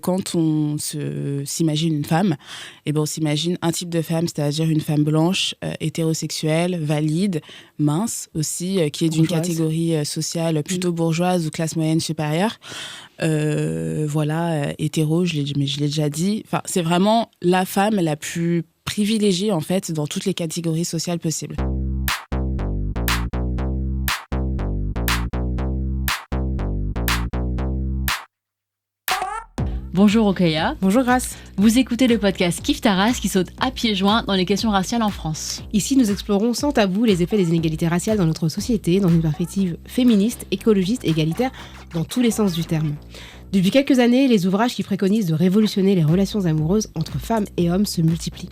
Quand on s'imagine une femme, on s'imagine un type de femme, c'est-à-dire une femme blanche, hétérosexuelle, valide, mince aussi, qui est d'une catégorie sociale plutôt bourgeoise ou classe moyenne supérieure. Hétéro, je l'ai déjà dit. Enfin, c'est vraiment la femme la plus privilégiée, en fait, dans toutes les catégories sociales possibles. Bonjour Rokhaya. Bonjour Grace. Vous écoutez le podcast Kiffe ta race qui saute à pieds joints dans les questions raciales en France. Ici, nous explorons sans tabou les effets des inégalités raciales dans notre société, dans une perspective féministe, écologiste et égalitaire dans tous les sens du terme. Depuis quelques années, les ouvrages qui préconisent de révolutionner les relations amoureuses entre femmes et hommes se multiplient.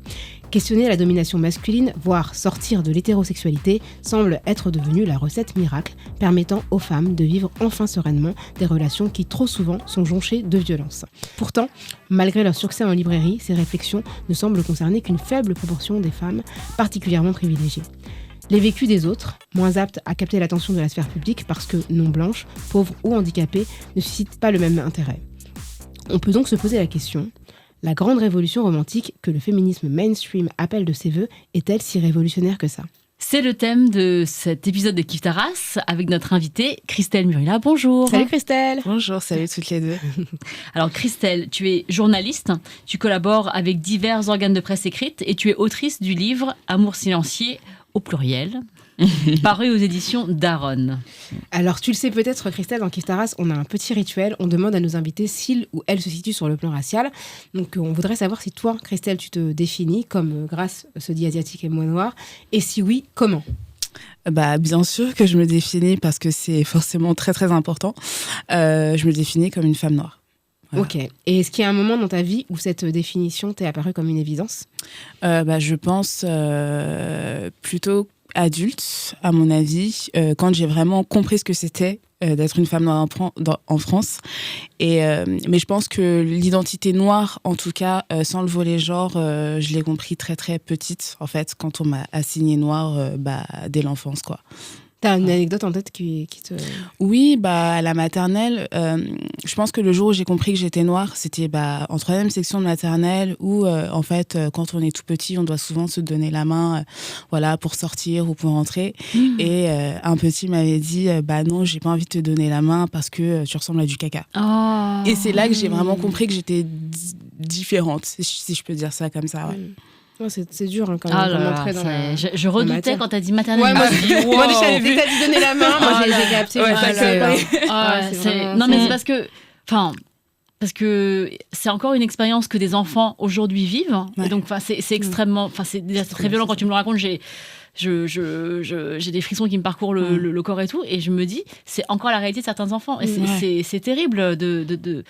Questionner la domination masculine, voire sortir de l'hétérosexualité, semble être devenu la recette miracle permettant aux femmes de vivre enfin sereinement des relations qui trop souvent sont jonchées de violence. Pourtant, malgré leur succès en librairie, ces réflexions ne semblent concerner qu'une faible proportion des femmes particulièrement privilégiées. Les vécus des autres, moins aptes à capter l'attention de la sphère publique parce que non blanches, pauvres ou handicapées, ne suscitent pas le même intérêt. On peut donc se poser la question, la grande révolution romantique que le féminisme mainstream appelle de ses vœux est-elle si révolutionnaire que ça ? C'est le thème de cet épisode de Kiffe ta race avec notre invitée Christelle Murilla. Bonjour. Salut Christelle. Bonjour, salut toutes les deux. Alors Christelle, tu es journaliste, tu collabores avec divers organes de presse écrite et tu es autrice du livre Amour silencieux au pluriel, paru aux éditions d'Aaron. Alors, tu le sais peut-être, Christelle, dans Kiffe ta race, on a un petit rituel. On demande à nos invités s'ils ou elles se situent sur le plan racial. Donc, on voudrait savoir si toi, Christelle, tu te définis comme Grace se dit asiatique et moi noire. Et si oui, comment ? Bien sûr que je me définis parce que c'est forcément très, très important. Je me définis comme une femme noire. Voilà. Ok. Et est-ce qu'il y a un moment dans ta vie où cette définition t'est apparue comme une évidence ? Je pense plutôt adulte, à mon avis, quand j'ai vraiment compris ce que c'était d'être une femme noire en France. Mais je pense que l'identité noire, en tout cas, sans le volet genre, je l'ai compris très très petite, en fait, quand on m'a assigné noire dès l'enfance, quoi. T'as une anecdote en tête qui te... Oui, à la maternelle, je pense que le jour où j'ai compris que j'étais noire, c'était en 3e section de maternelle où, en fait, quand on est tout petit, on doit souvent se donner la main pour sortir ou pour rentrer. Et un petit m'avait dit, non, j'ai pas envie de te donner la main parce que tu ressembles à du caca. Oh. Et c'est là que j'ai vraiment compris que j'étais différente, si je peux dire ça comme ça, ouais. Ouais, c'est dur quand même de montrer dans la... Je redoutais quand t'as dit maternelle. Ouais, moi, moi déjà, dès que t'as dit donner la main, moi j'ai capté. Non, mais c'est parce que c'est encore une expérience que des enfants aujourd'hui vivent. Ouais. Et donc, c'est extrêmement... c'est très violent quand tu me le racontes. J'ai des frissons qui me parcourent le corps et tout, et je me dis, c'est encore la réalité de certains enfants. Et c'est terrible de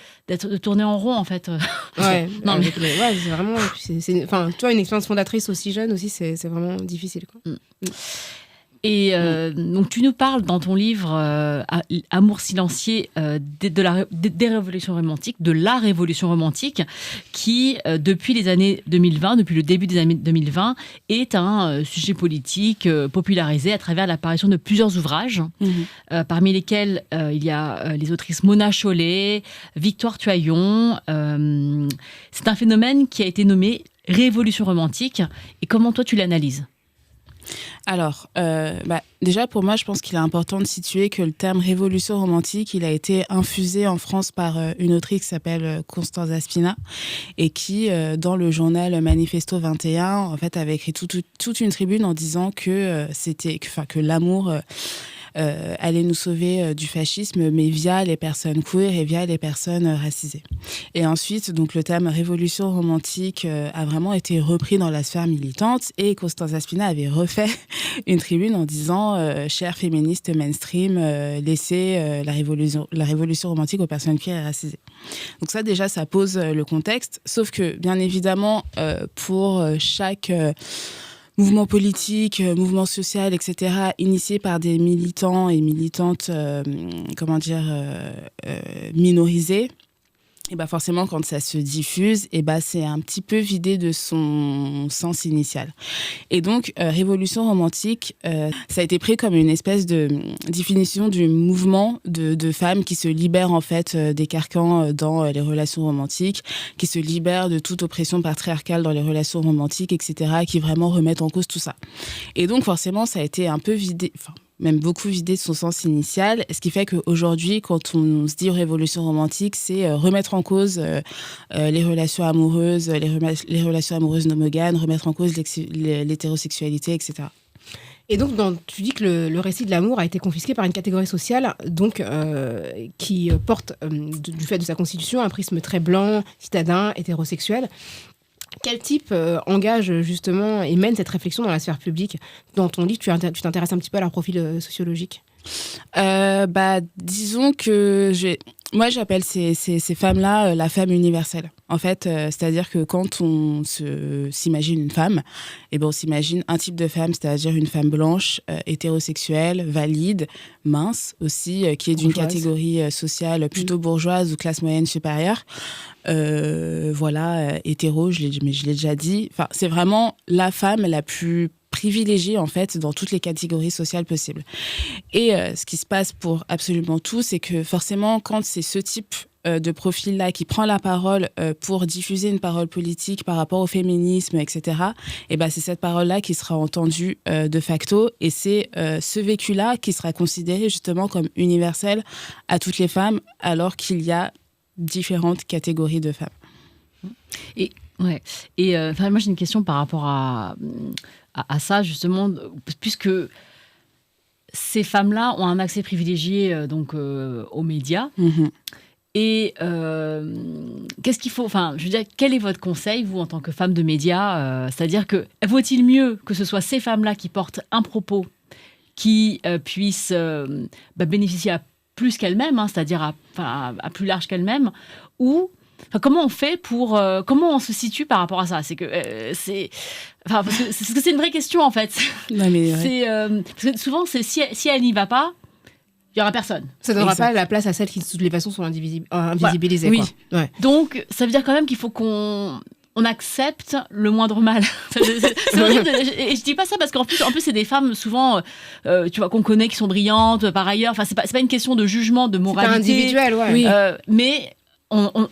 tourner en rond, en fait. Ouais, non, mais c'est vraiment... toi, une expérience fondatrice aussi jeune, aussi, c'est vraiment difficile, quoi. Et donc, tu nous parles dans ton livre Amour silencieux des révolutions romantiques, de la révolution romantique, qui, depuis les années 2020, depuis le début des années 2020, est un sujet politique popularisé à travers l'apparition de plusieurs ouvrages, parmi lesquels il y a les autrices Mona Chollet, Victoire Tuaillon. C'est un phénomène qui a été nommé révolution romantique. Et comment toi, tu l'analyses ? Alors, déjà pour moi, je pense qu'il est important de situer que le terme révolution romantique, il a été infusé en France par une autrice qui s'appelle Constanza Spina et qui, dans le journal Manifesto 21, en fait, avait écrit toute une tribune en disant que l'amour allait nous sauver du fascisme, mais via les personnes queer et via les personnes racisées. Et ensuite, donc, le terme révolution romantique a vraiment été repris dans la sphère militante et Constanza Spina avait refait une tribune en disant chers féministes mainstream, laissez la révolution romantique aux personnes queer et racisées. Donc ça, déjà, ça pose le contexte, sauf que, bien évidemment, pour chaque... mouvement politique, mouvement social, etc., initié par des militants et militantes, minorisés, et bah forcément, quand ça se diffuse, et bah c'est un petit peu vidé de son sens initial. Et donc, révolution romantique, ça a été pris comme une espèce de définition du mouvement de femmes qui se libèrent en fait des carcans dans les relations romantiques, qui se libèrent de toute oppression patriarcale dans les relations romantiques, etc., qui vraiment remettent en cause tout ça. Et donc, forcément, ça a été un peu vidé, enfin, même beaucoup vidé de son sens initial, ce qui fait qu'aujourd'hui, quand on se dit révolution romantique, c'est remettre en cause les relations amoureuses, les relations amoureuses non monogames, remettre en cause l'hétérosexualité, etc. Et donc, tu dis que le récit de l'amour a été confisqué par une catégorie sociale donc, qui porte, du fait de sa constitution, un prisme très blanc, citadin, hétérosexuel. Quel type engage justement et mène cette réflexion dans la sphère publique ? Dans ton livre, tu t'intéresses un petit peu à leur profil sociologique. Disons que moi j'appelle ces femmes-là la femme universelle. En fait, c'est-à-dire que quand on s'imagine une femme, et on s'imagine un type de femme, c'est-à-dire une femme blanche, hétérosexuelle, valide, mince aussi, qui est d'une catégorie sociale plutôt bourgeoise ou classe moyenne supérieure. Hétéro, je l'ai déjà dit. Enfin, c'est vraiment la femme la plus privilégiée en fait dans toutes les catégories sociales possibles. Et ce qui se passe pour absolument tout, c'est que forcément quand c'est ce type de profil-là qui prend la parole pour diffuser une parole politique par rapport au féminisme, etc., et c'est cette parole-là qui sera entendue de facto, et c'est ce vécu-là qui sera considéré justement comme universel à toutes les femmes, alors qu'il y a différentes catégories de femmes. Et moi j'ai une question par rapport à ça justement, puisque ces femmes-là ont un accès privilégié aux médias. Mm-hmm. Et qu'est-ce qu'il faut, enfin, je veux dire, quel est votre conseil, vous, en tant que femme de médias, c'est-à-dire que vaut-il mieux que ce soit ces femmes-là qui portent un propos qui puisse bénéficier à plus qu'elles-mêmes, c'est-à-dire à plus large qu'elles-mêmes, ou comment on fait pour comment on se situe par rapport à ça ? C'est que parce que c'est une vraie question en fait. Non, mais parce que souvent c'est si elle n'y va pas, il y aura personne. Ça ne donnera pas la place à celles qui de toutes les façons sont invisibilisées. Oui. Quoi. Ouais. Donc ça veut dire quand même qu'il faut qu'on accepte le moindre mal. C'est horrible. Et je dis pas ça parce qu'en plus c'est des femmes souvent, tu vois, qu'on connaît, qui sont brillantes par ailleurs. Enfin, c'est pas une question de jugement, de moralité. C'est pas individuel, ouais. Oui. Mais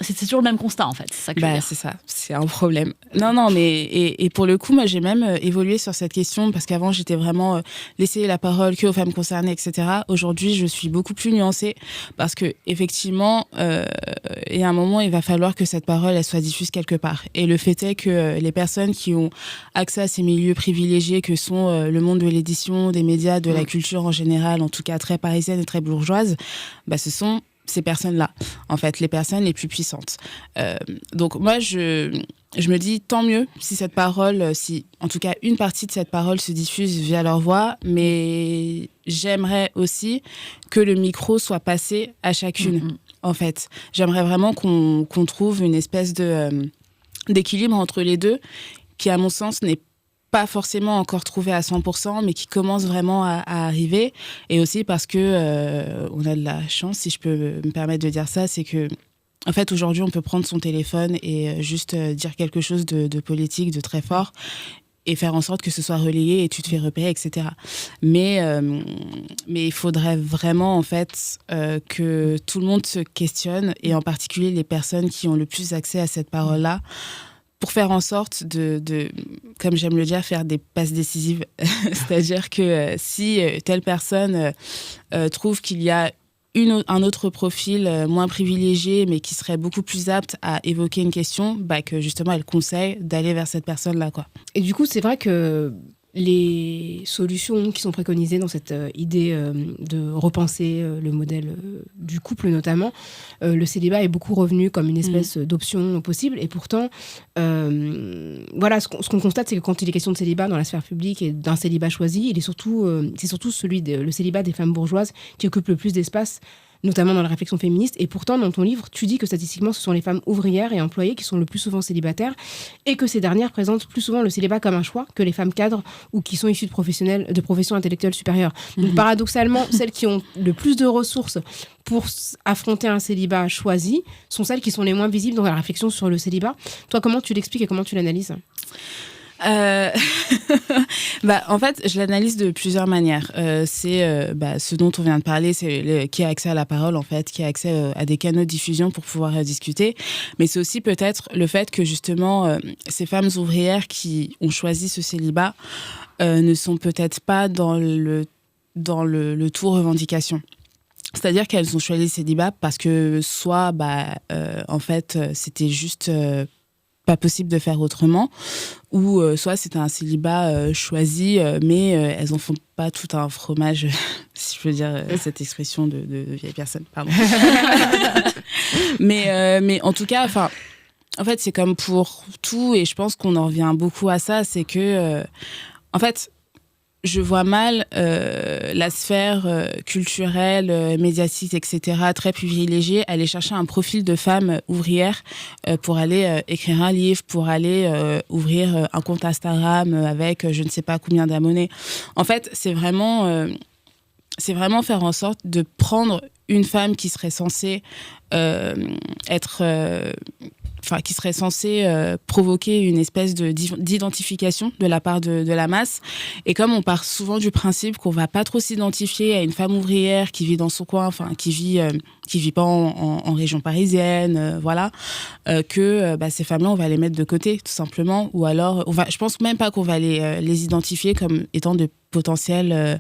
c'est toujours le même constat en fait. C'est ça que je veux dire. C'est ça, c'est un problème. Non, mais et pour le coup, moi j'ai même évolué sur cette question parce qu'avant j'étais vraiment laisser la parole que aux femmes concernées, etc. Aujourd'hui, je suis beaucoup plus nuancée parce que effectivement, il y a un moment, il va falloir que cette parole elle soit diffuse quelque part. Et le fait est que les personnes qui ont accès à ces milieux privilégiés que sont le monde de l'édition, des médias, de la culture en général, en tout cas très parisienne et très bourgeoise, ce sont ces personnes-là, en fait, les personnes les plus puissantes. Donc moi, je me dis tant mieux si cette parole, si en tout cas une partie de cette parole se diffuse via leur voix, mais j'aimerais aussi que le micro soit passé à chacune, en fait. J'aimerais vraiment qu'on trouve une espèce d'équilibre entre les deux, qui à mon sens n'est pas forcément encore trouvé à 100%, mais qui commence vraiment à arriver. Et aussi parce que on a de la chance, si je peux me permettre de dire ça, c'est que en fait, aujourd'hui, on peut prendre son téléphone et juste dire quelque chose de politique, de très fort, et faire en sorte que ce soit relayé et tu te fais repérer, etc. Mais il faudrait vraiment, en fait, que tout le monde se questionne, et en particulier les personnes qui ont le plus accès à cette parole-là, pour faire en sorte de, comme j'aime le dire, faire des passes décisives. C'est-à-dire que si telle personne trouve qu'il y a un autre profil moins privilégié, mais qui serait beaucoup plus apte à évoquer une question, que justement, elle conseille d'aller vers cette personne-là, quoi. Et du coup, c'est vrai que les solutions qui sont préconisées dans cette idée de repenser le modèle du couple notamment, le célibat est beaucoup revenu comme une espèce d'option possible, et pourtant ce qu'on constate, c'est que quand il est question de célibat dans la sphère publique et d'un célibat choisi, c'est surtout le célibat des femmes bourgeoises qui occupe le plus d'espace, notamment dans la réflexion féministe. Et pourtant, dans ton livre, tu dis que statistiquement, ce sont les femmes ouvrières et employées qui sont le plus souvent célibataires et que ces dernières présentent plus souvent le célibat comme un choix que les femmes cadres ou qui sont issues de professions intellectuelles supérieures. Donc paradoxalement, celles qui ont le plus de ressources pour affronter un célibat choisi sont celles qui sont les moins visibles dans la réflexion sur le célibat. Toi, comment tu l'expliques et comment tu l'analyses ? En fait, je l'analyse de plusieurs manières. C'est ce dont on vient de parler, c'est qui a accès à la parole, en fait, qui a accès à des canaux de diffusion pour pouvoir discuter. Mais c'est aussi peut-être le fait que, justement, ces femmes ouvrières qui ont choisi ce célibat ne sont peut-être pas dans le tout revendication. C'est-à-dire qu'elles ont choisi le célibat parce que soit, en fait, c'était juste pas possible de faire autrement, ou soit c'était un célibat choisi, mais elles en font pas tout un fromage, si je peux dire cette expression de vieille personne, pardon. mais en tout cas, en fait, c'est comme pour tout, et je pense qu'on en revient beaucoup à ça, c'est que, en fait, je vois mal la sphère culturelle, médiatique, etc., très privilégiée, aller chercher un profil de femme ouvrière pour aller écrire un livre, pour aller ouvrir un compte Instagram avec je ne sais pas combien d'abonnés. En fait, c'est vraiment faire en sorte de prendre une femme qui serait censée qui serait censée provoquer une espèce d'identification de la part de la masse. Et comme on part souvent du principe qu'on va pas trop s'identifier à une femme ouvrière qui vit dans son coin, qui vit pas en région parisienne, que ces femmes-là, on va les mettre de côté, tout simplement. Ou alors, je pense même pas qu'on va les identifier comme étant de potentielles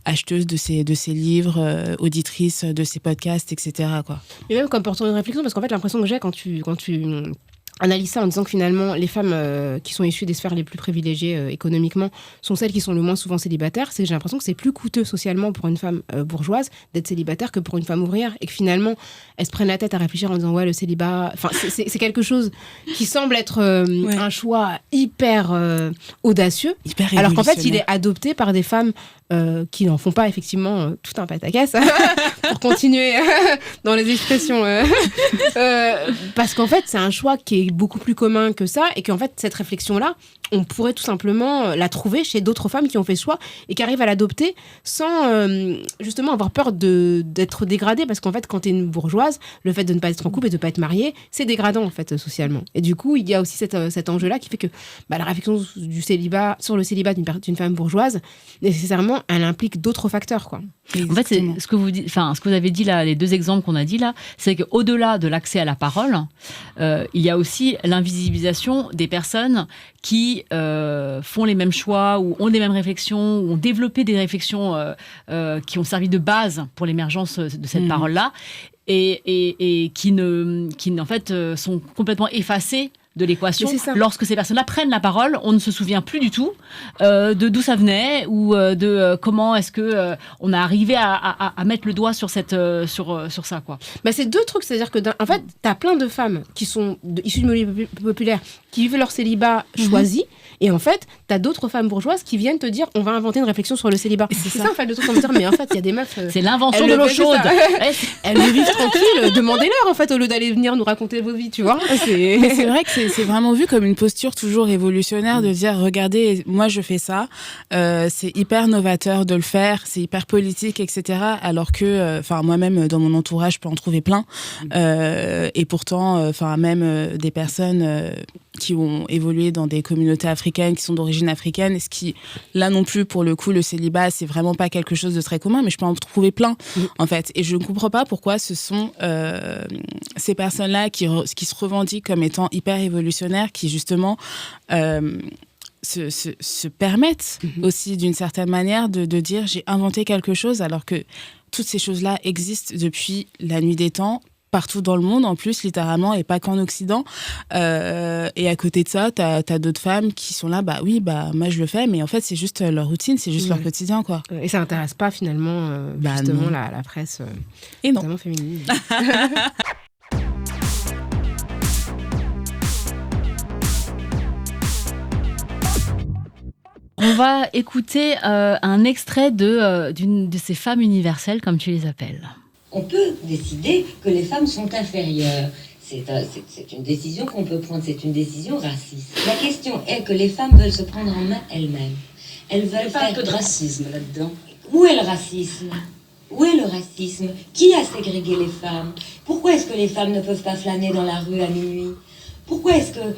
acheteuses de ces livres, auditrices de ces podcasts, etc., quoi. Et même comme portant une réflexion, parce qu'en fait, l'impression que j'ai quand tu analyse ça en disant que finalement, les femmes qui sont issues des sphères les plus privilégiées économiquement sont celles qui sont le moins souvent célibataires, c'est que j'ai l'impression que c'est plus coûteux socialement pour une femme bourgeoise d'être célibataire que pour une femme ouvrière, et que finalement, elles se prennent la tête à réfléchir en disant ouais, le célibat, c'est quelque chose qui semble être un choix hyper audacieux, alors qu'en fait, il est adopté par des femmes qui n'en font pas effectivement tout un pataquès pour continuer dans les expressions parce qu'en fait c'est un choix qui est beaucoup plus commun que ça, et qu'en fait cette réflexion-là on pourrait tout simplement la trouver chez d'autres femmes qui ont fait ce choix et qui arrivent à l'adopter sans justement avoir peur d'être dégradée, parce qu'en fait quand t'es une bourgeoise, le fait de ne pas être en couple et de ne pas être mariée, c'est dégradant en fait socialement, et du coup il y a aussi cet enjeu-là qui fait que la réflexion sur le célibat d'une femme bourgeoise, nécessairement elle implique d'autres facteurs, quoi. En fait, c'est ce que vous avez dit là, les deux exemples qu'on a dit là, c'est qu'au-delà de l'accès à la parole, il y a aussi l'invisibilisation des personnes qui font les mêmes choix, ou ont les mêmes réflexions, ou ont développé des réflexions qui ont servi de base pour l'émergence de cette parole-là, et qui en fait sont complètement effacées de l'équation. Lorsque ces personnes-là prennent la parole, on ne se souvient plus du tout de d'où ça venait, ou de comment est-ce que on a arrivé à mettre le doigt sur ça, quoi. C'est deux trucs, c'est-à-dire que en fait, t'as plein de femmes qui sont issues de milieux populaires, qui vivent leur célibat choisi, et en fait, t'as d'autres femmes bourgeoises qui viennent te dire on va inventer une réflexion sur le célibat. C'est ça en fait le truc, on me dire mais en fait il y a des meufs. C'est l'invention de l'eau chaude. Elles le vivent tranquille. Demandez-leur en fait au lieu d'aller venir nous raconter vos vies, tu vois. Mais c'est vrai que c'est vraiment vu comme une posture toujours révolutionnaire de dire regardez, moi je fais ça, c'est hyper novateur de le faire, c'est hyper politique, etc. Alors que moi-même dans mon entourage je peux en trouver plein, et pourtant même des personnes qui ont évolué dans des communautés africaines, qui sont d'origine africaine, et ce qui, là non plus, pour le coup, le célibat, c'est vraiment pas quelque chose de très commun, mais je peux en trouver plein, en fait. Et je ne comprends pas pourquoi ce sont ces personnes-là qui se revendiquent comme étant hyper révolutionnaires, qui justement se permettent aussi, d'une certaine manière, de dire « j'ai inventé quelque chose », alors que toutes ces choses-là existent depuis la nuit des temps, partout dans le monde, en plus, littéralement, et pas qu'en Occident. Et à côté de ça, t'as d'autres femmes qui sont là, moi je le fais, mais en fait, c'est juste leur routine, c'est juste leur quotidien, quoi. Et ça n'intéresse pas, finalement, justement, la presse, et non. Notamment féminine. On va écouter un extrait d'une de ces femmes universelles, comme tu les appelles. On peut décider que les femmes sont inférieures. C'est une décision qu'on peut prendre, c'est une décision raciste. La question est que les femmes veulent se prendre en main elles-mêmes. Elles veulent faire un peu de racisme là-dedans. Où est le racisme ? Où est le racisme ? Qui a ségrégué les femmes ? Pourquoi est-ce que les femmes ne peuvent pas flâner dans la rue à minuit ? Pourquoi est-ce que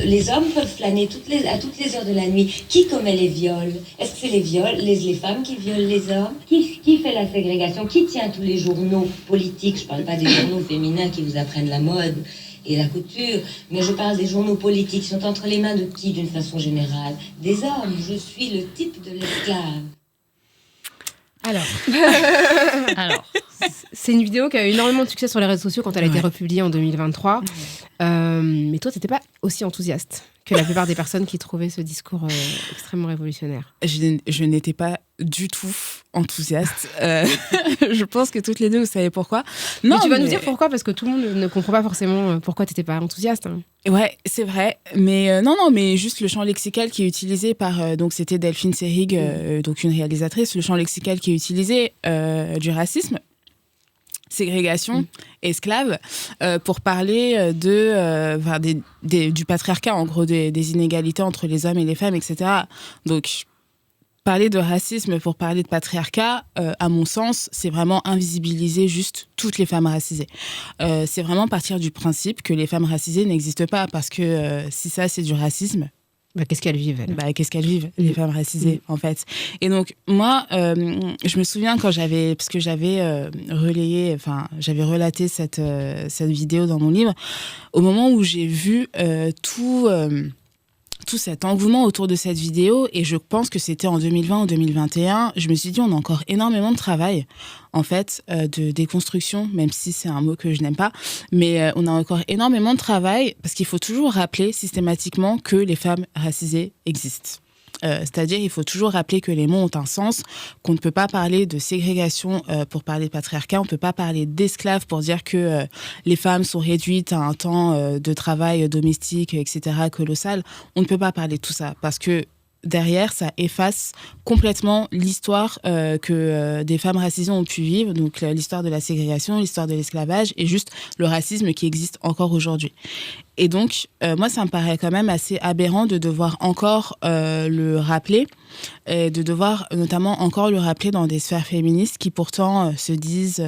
les hommes peuvent flâner à toutes les heures de la nuit ? Qui commet les viols ? Est-ce que c'est les femmes qui violent les hommes ? Qui fait la ségrégation ? Qui tient tous les journaux politiques ? Je ne parle pas des journaux féminins qui vous apprennent la mode et la couture, mais je parle des journaux politiques qui sont entre les mains de qui, d'une façon générale ? Des hommes. Je suis le type de l'esclave. Alors, c'est une vidéo qui a eu énormément de succès sur les réseaux sociaux quand elle a été republiée en 2023. Mais toi, tu n'étais pas aussi enthousiaste que la plupart des personnes qui trouvaient ce discours extrêmement révolutionnaire. Je n'étais pas du tout enthousiaste. Je pense que toutes les deux, vous savez pourquoi. Non, mais tu vas nous dire pourquoi, parce que tout le monde ne comprend pas forcément pourquoi tu n'étais pas enthousiaste. Hein. Ouais, c'est vrai. Mais non, mais juste le champ lexical qui est utilisé par... donc, c'était Delphine Seyrig, donc une réalisatrice. Le champ lexical qui est utilisé du racisme, ségrégation, esclave, pour parler du patriarcat, en gros, des inégalités entre les hommes et les femmes, etc. Donc, parler de racisme pour parler de patriarcat, à mon sens, c'est vraiment invisibiliser juste toutes les femmes racisées. C'est vraiment partir du principe que les femmes racisées n'existent pas, parce que si ça, c'est du racisme, qu'est-ce qu'elles vivent, elles ? Qu'est-ce qu'elles vivent, les femmes racisées, en fait. Et donc, moi, je me souviens quand j'avais relaté cette vidéo dans mon livre, au moment où j'ai vu tout cet engouement autour de cette vidéo, et je pense que c'était en 2020 ou 2021, je me suis dit, on a encore énormément de travail, en fait, de déconstruction, même si c'est un mot que je n'aime pas, mais on a encore énormément de travail, parce qu'il faut toujours rappeler systématiquement que les femmes racisées existent. C'est-à-dire, il faut toujours rappeler que les mots ont un sens, qu'on ne peut pas parler de ségrégation pour parler de patriarcat, on ne peut pas parler d'esclaves pour dire que les femmes sont réduites à un temps de travail domestique, etc., colossal. On ne peut pas parler de tout ça, parce que derrière, ça efface complètement l'histoire que des femmes racisées ont pu vivre, donc l'histoire de la ségrégation, l'histoire de l'esclavage, et juste le racisme qui existe encore aujourd'hui. Et donc, moi, ça me paraît quand même assez aberrant de devoir encore le rappeler, et de devoir notamment encore le rappeler dans des sphères féministes qui pourtant se disent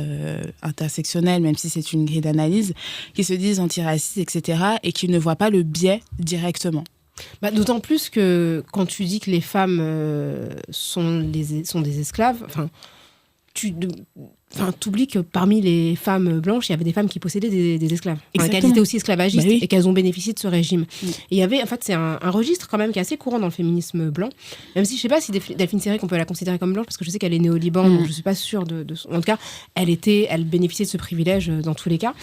intersectionnelles, même si c'est une grille d'analyse, qui se disent antiracistes, etc., et qui ne voient pas le biais directement. D'autant plus que quand tu dis que les femmes sont des esclaves, t'oublies que parmi les femmes blanches, il y avait des femmes qui possédaient des esclaves, qu'elles étaient aussi esclavagistes, et qu'elles ont bénéficié de ce régime. Et il y avait, en fait, c'est un registre quand même qui est assez courant dans le féminisme blanc, même si je sais pas si Delphine Seyrig, on peut la considérer comme blanche, parce que je sais qu'elle est née au Liban, donc je suis pas sûre en tout cas, elle bénéficiait de ce privilège dans tous les cas.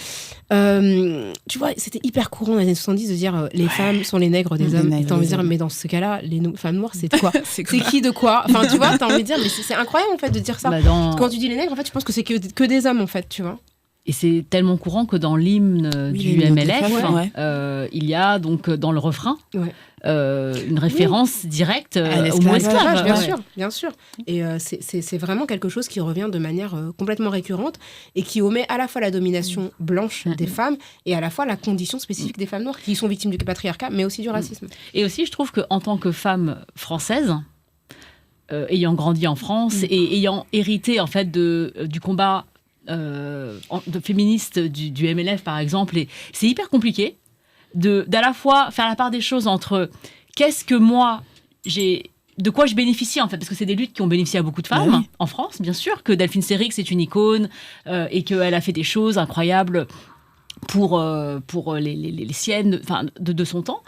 Tu vois, c'était hyper courant dans les années 70 de dire les femmes sont les nègres des hommes. T'as envie de dire, mais dans ce cas-là, les femmes noires, c'est quoi? C'est qui de quoi? Enfin, tu vois, t'as envie de dire, mais c'est incroyable en fait de dire ça. Quand tu dis les nègres, en fait, tu penses que c'est que des hommes, en fait, tu vois. Et c'est tellement courant que dans l'hymne du MLF, il y a donc dans le refrain une référence directe au mot esclave. Bien sûr. Et c'est vraiment quelque chose qui revient de manière complètement récurrente et qui omet à la fois la domination blanche des femmes et à la fois la condition spécifique des femmes noires qui sont victimes du patriarcat, mais aussi du racisme. Et aussi, je trouve qu'en tant que femme française, ayant grandi en France et ayant hérité en fait du combat de féministe du MLF par exemple, et c'est hyper compliqué d'à la fois faire la part des choses entre qu'est-ce que moi de quoi je bénéficie en fait, parce que c'est des luttes qui ont bénéficié à beaucoup de femmes en France, bien sûr, que Delphine Seyrig c'est une icône et qu'elle a fait des choses incroyables pour les siennes, de son temps.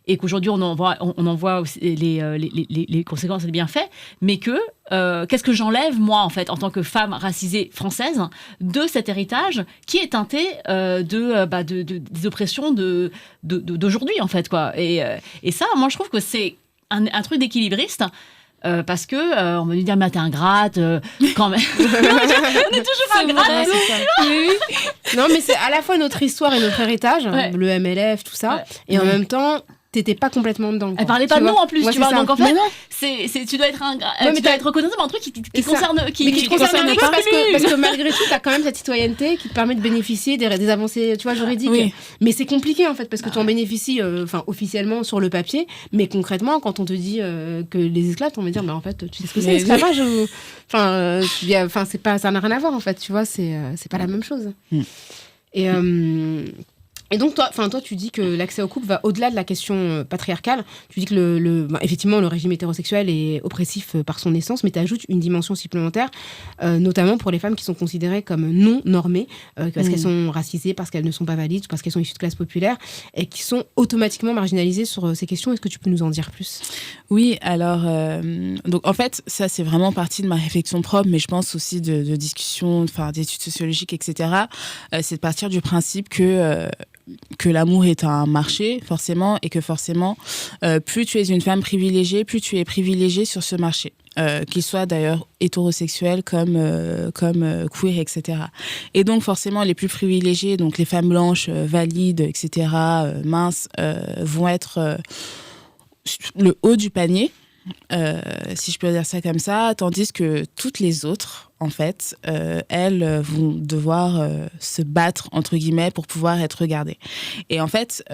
Et qu'aujourd'hui, on en voit aussi les conséquences et les bienfaits, mais qu'est-ce que j'enlève, moi, en fait, en tant que femme racisée française, de cet héritage qui est teinté des oppressions d'aujourd'hui, en fait, quoi. Et ça, moi, je trouve que c'est un truc d'équilibriste, parce que on va nous dire, mais t'es ingrate, quand même. On est toujours ingrate. Non, mais c'est à la fois notre histoire et notre héritage, le MLF, tout ça, et en même temps... t'étais pas complètement dedans. Quoi. Elle parlait pas de nous en plus, tu vois. Donc en fait, tu dois être tu dois être reconnaissant par un truc qui concerne qui te concerne pas parce que malgré tout, t'as quand même cette citoyenneté qui te permet de bénéficier des avancées, tu vois, juridiques. Oui. Mais c'est compliqué en fait parce que tu en bénéficies, officiellement sur le papier, mais concrètement, quand on te dit que les esclaves, on va dire, en fait, tu sais ce que c'est l'esclavage c'est pas, ça n'a rien à voir en fait, tu vois, c'est pas la même chose. Et donc, toi, tu dis que l'accès au couple va au-delà de la question patriarcale. Tu dis que effectivement, le régime hétérosexuel est oppressif par son essence, mais tu ajoutes une dimension supplémentaire, notamment pour les femmes qui sont considérées comme non normées, parce qu'elles sont racisées, parce qu'elles ne sont pas valides, parce qu'elles sont issues de classes populaires, et qui sont automatiquement marginalisées sur ces questions. Est-ce que tu peux nous en dire plus ? Oui, alors, donc en fait, ça, c'est vraiment partie de ma réflexion propre, mais je pense aussi de discussions, d'études sociologiques, etc. C'est de partir du principe que l'amour est un marché, forcément, et que forcément, plus tu es une femme privilégiée, plus tu es privilégiée sur ce marché. Qu'il soit d'ailleurs hétérosexuel comme queer, etc. Et donc forcément, les plus privilégiées, donc les femmes blanches, valides, etc., minces, vont être le haut du panier, si je peux dire ça comme ça, tandis que toutes les autres, en fait, elles vont devoir se battre, entre guillemets, pour pouvoir être regardées. Et en fait,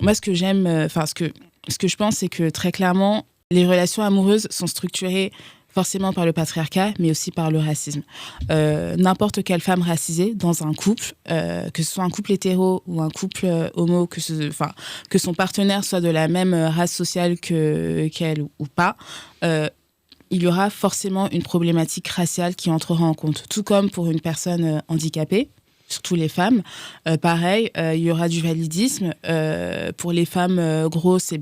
moi, ce que j'aime, ce que je pense, c'est que très clairement, les relations amoureuses sont structurées forcément par le patriarcat, mais aussi par le racisme. N'importe quelle femme racisée dans un couple, que ce soit un couple hétéro ou un couple homo, que son partenaire soit de la même race sociale qu'elle ou pas, il y aura forcément une problématique raciale qui entrera en compte. Tout comme pour une personne handicapée, surtout les femmes. Pareil, il y aura du validisme. Pour les femmes grosses,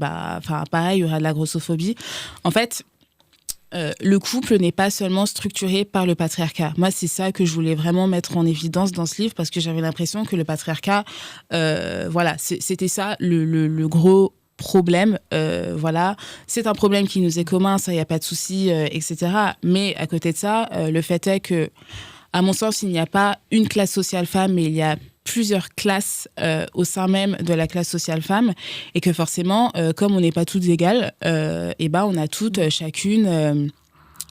pareil, il y aura de la grossophobie. En fait, le couple n'est pas seulement structuré par le patriarcat. Moi, c'est ça que je voulais vraiment mettre en évidence dans ce livre, parce que j'avais l'impression que le patriarcat, c'était ça le gros problème. C'est un problème qui nous est commun, ça, il n'y a pas de souci, etc. Mais à côté de ça, le fait est que, à mon sens, il n'y a pas une classe sociale femme, mais il y a plusieurs classes au sein même de la classe sociale femme, et que forcément, comme on n'est pas toutes égales, on a toutes, chacune,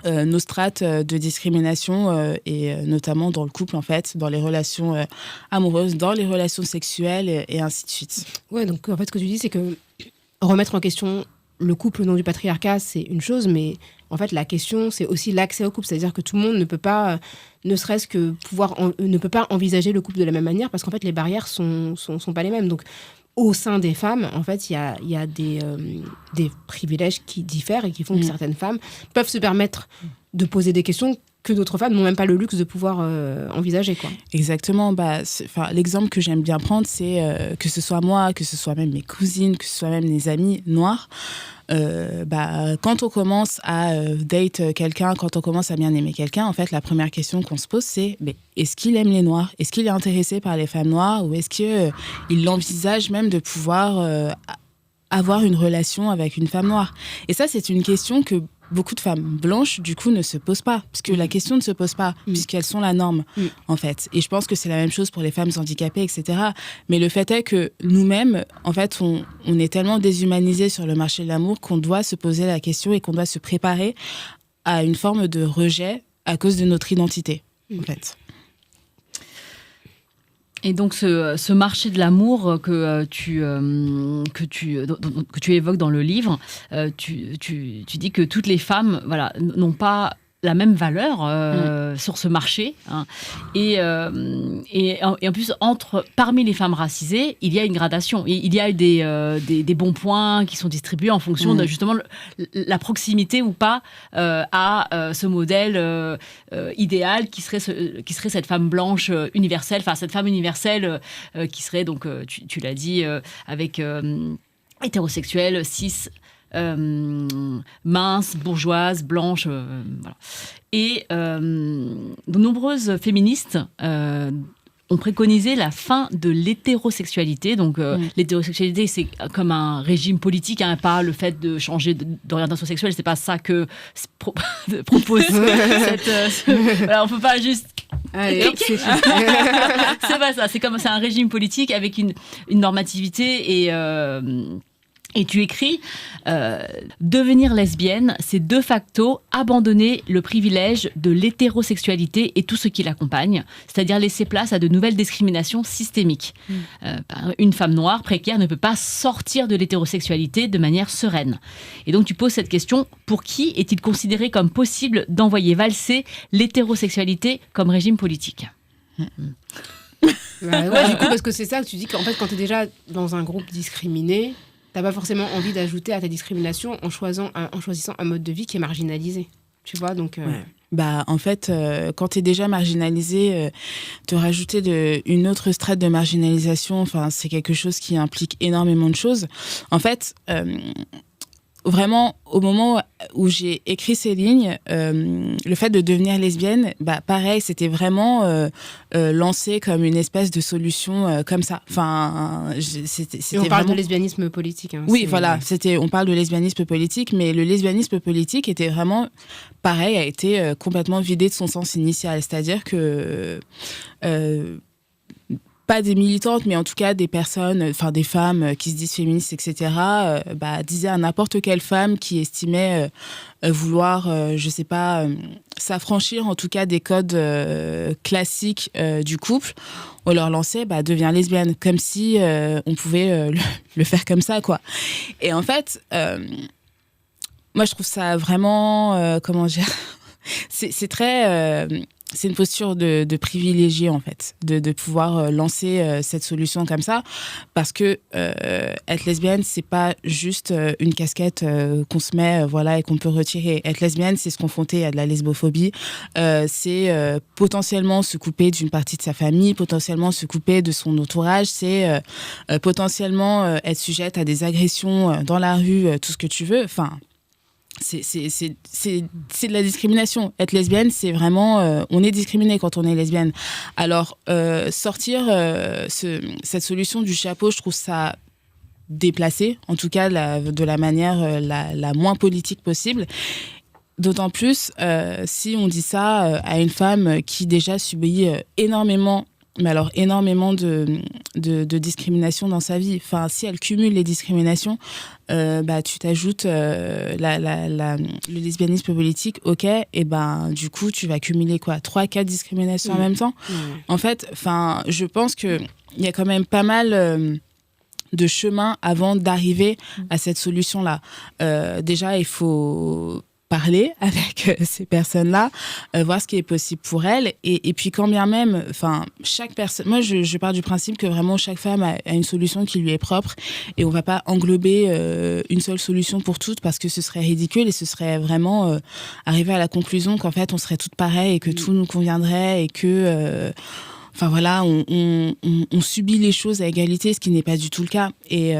nos strates de discrimination, et notamment dans le couple, en fait, dans les relations amoureuses, dans les relations sexuelles, et ainsi de suite. Ouais, donc en fait, ce que tu dis, c'est que remettre en question le couple au nom du patriarcat, c'est une chose, mais en fait, la question, c'est aussi l'accès au couple. C'est-à-dire que tout le monde ne peut pas, ne serait-ce que ne peut pas envisager le couple de la même manière, parce qu'en fait, les barrières sont pas les mêmes. Donc, au sein des femmes, en fait, il y a des privilèges qui diffèrent et qui font que certaines femmes peuvent se permettre de poser des questions que d'autres femmes n'ont même pas le luxe de pouvoir envisager, quoi. Exactement. L'exemple que j'aime bien prendre, c'est que ce soit moi, que ce soit même mes cousines, que ce soit même mes amis noirs. Quand on commence à date quelqu'un, quand on commence à bien aimer quelqu'un, en fait, la première question qu'on se pose, c'est est-ce qu'il aime les noirs ? Est-ce qu'il est intéressé par les femmes noires ? Ou est-ce qu'il envisage même de pouvoir avoir une relation avec une femme noire ? Et ça, c'est une question que beaucoup de femmes blanches, du coup, ne se posent pas. Parce que la question ne se pose pas, puisqu'elles sont la norme, en fait. Et je pense que c'est la même chose pour les femmes handicapées, etc. Mais le fait est que nous-mêmes, en fait, on est tellement déshumanisés sur le marché de l'amour qu'on doit se poser la question et qu'on doit se préparer à une forme de rejet à cause de notre identité, en fait. Et donc ce marché de l'amour que tu évoques dans le livre, tu dis que toutes les femmes, n'ont pas la même valeur sur ce marché, hein. Et en plus, parmi les femmes racisées, il y a une gradation. Il y a des bons points qui sont distribués en fonction de justement la proximité ou pas à ce modèle idéal qui serait cette femme blanche universelle, enfin cette femme universelle qui serait donc, tu l'as dit, avec hétérosexuelle, cis, mince, bourgeoise, blanche, voilà. Et de nombreuses féministes ont préconisé la fin de l'hétérosexualité. Donc, l'hétérosexualité, c'est comme un régime politique, hein, pas le fait de changer d'orientation sexuelle. C'est pas ça que propose voilà, on peut pas juste... Allez, c'est pas ça. C'est un régime politique avec une normativité Et tu écris devenir lesbienne, c'est de facto abandonner le privilège de l'hétérosexualité et tout ce qui l'accompagne, c'est-à-dire laisser place à de nouvelles discriminations systémiques. Une femme noire précaire ne peut pas sortir de l'hétérosexualité de manière sereine. Et donc tu poses cette question, pour qui est-il considéré comme possible d'envoyer valser l'hétérosexualité comme régime politique ? Ouais, du coup, parce que c'est ça que tu dis qu'en fait, quand tu es déjà dans un groupe discriminé, t'as pas forcément envie d'ajouter à ta discrimination en choisissant un mode de vie qui est marginalisé. Tu vois, donc... Ouais. Bah, en fait, quand tu es déjà marginalisé, te rajouter une autre strate de marginalisation, c'est quelque chose qui implique énormément de choses. En fait, vraiment, au moment où j'ai écrit ces lignes, le fait de devenir lesbienne, pareil, c'était vraiment lancé comme une espèce de solution comme ça. C'était et on parle vraiment... de lesbianisme politique. Hein, oui, voilà, on parle de lesbianisme politique, mais le lesbianisme politique était vraiment, pareil, a été complètement vidé de son sens initial. C'est-à-dire que... pas des militantes, mais en tout cas des personnes, des femmes qui se disent féministes, etc., disaient à n'importe quelle femme qui estimait vouloir, s'affranchir en tout cas des codes classiques du couple, on leur lançait deviens lesbienne, comme si on pouvait le faire comme ça, quoi. Et en fait, moi je trouve ça vraiment, c'est très... c'est une posture de privilégié, en fait, de pouvoir lancer cette solution comme ça, parce que être lesbienne, c'est pas juste une casquette qu'on se met, et qu'on peut retirer. Être lesbienne, c'est se confronter à de la lesbophobie, c'est potentiellement se couper d'une partie de sa famille, potentiellement se couper de son entourage, c'est potentiellement être sujette à des agressions dans la rue, tout ce que tu veux, c'est de la discrimination. Être lesbienne, c'est vraiment... on est discriminé quand on est lesbienne. Alors, sortir cette solution du chapeau, je trouve ça déplacé, en tout cas de la manière la moins politique possible. D'autant plus si on dit ça à une femme qui déjà subit énormément de discrimination dans sa vie. Si elle cumule les discriminations, tu t'ajoutes le lesbianisme politique, ok, et du coup, tu vas cumuler 3-4 discriminations en même temps. En fait, je pense qu'il y a quand même pas mal... de chemin avant d'arriver à cette solution-là. Déjà, il faut parler avec ces personnes-là, voir ce qui est possible pour elles, et puis quand bien même, chaque personne... Moi, je pars du principe que vraiment chaque femme a une solution qui lui est propre, et on va pas englober une seule solution pour toutes, parce que ce serait ridicule, et ce serait vraiment arriver à la conclusion qu'en fait, on serait toutes pareilles, et que tout nous conviendrait, et que... on subit les choses à égalité, ce qui n'est pas du tout le cas. Et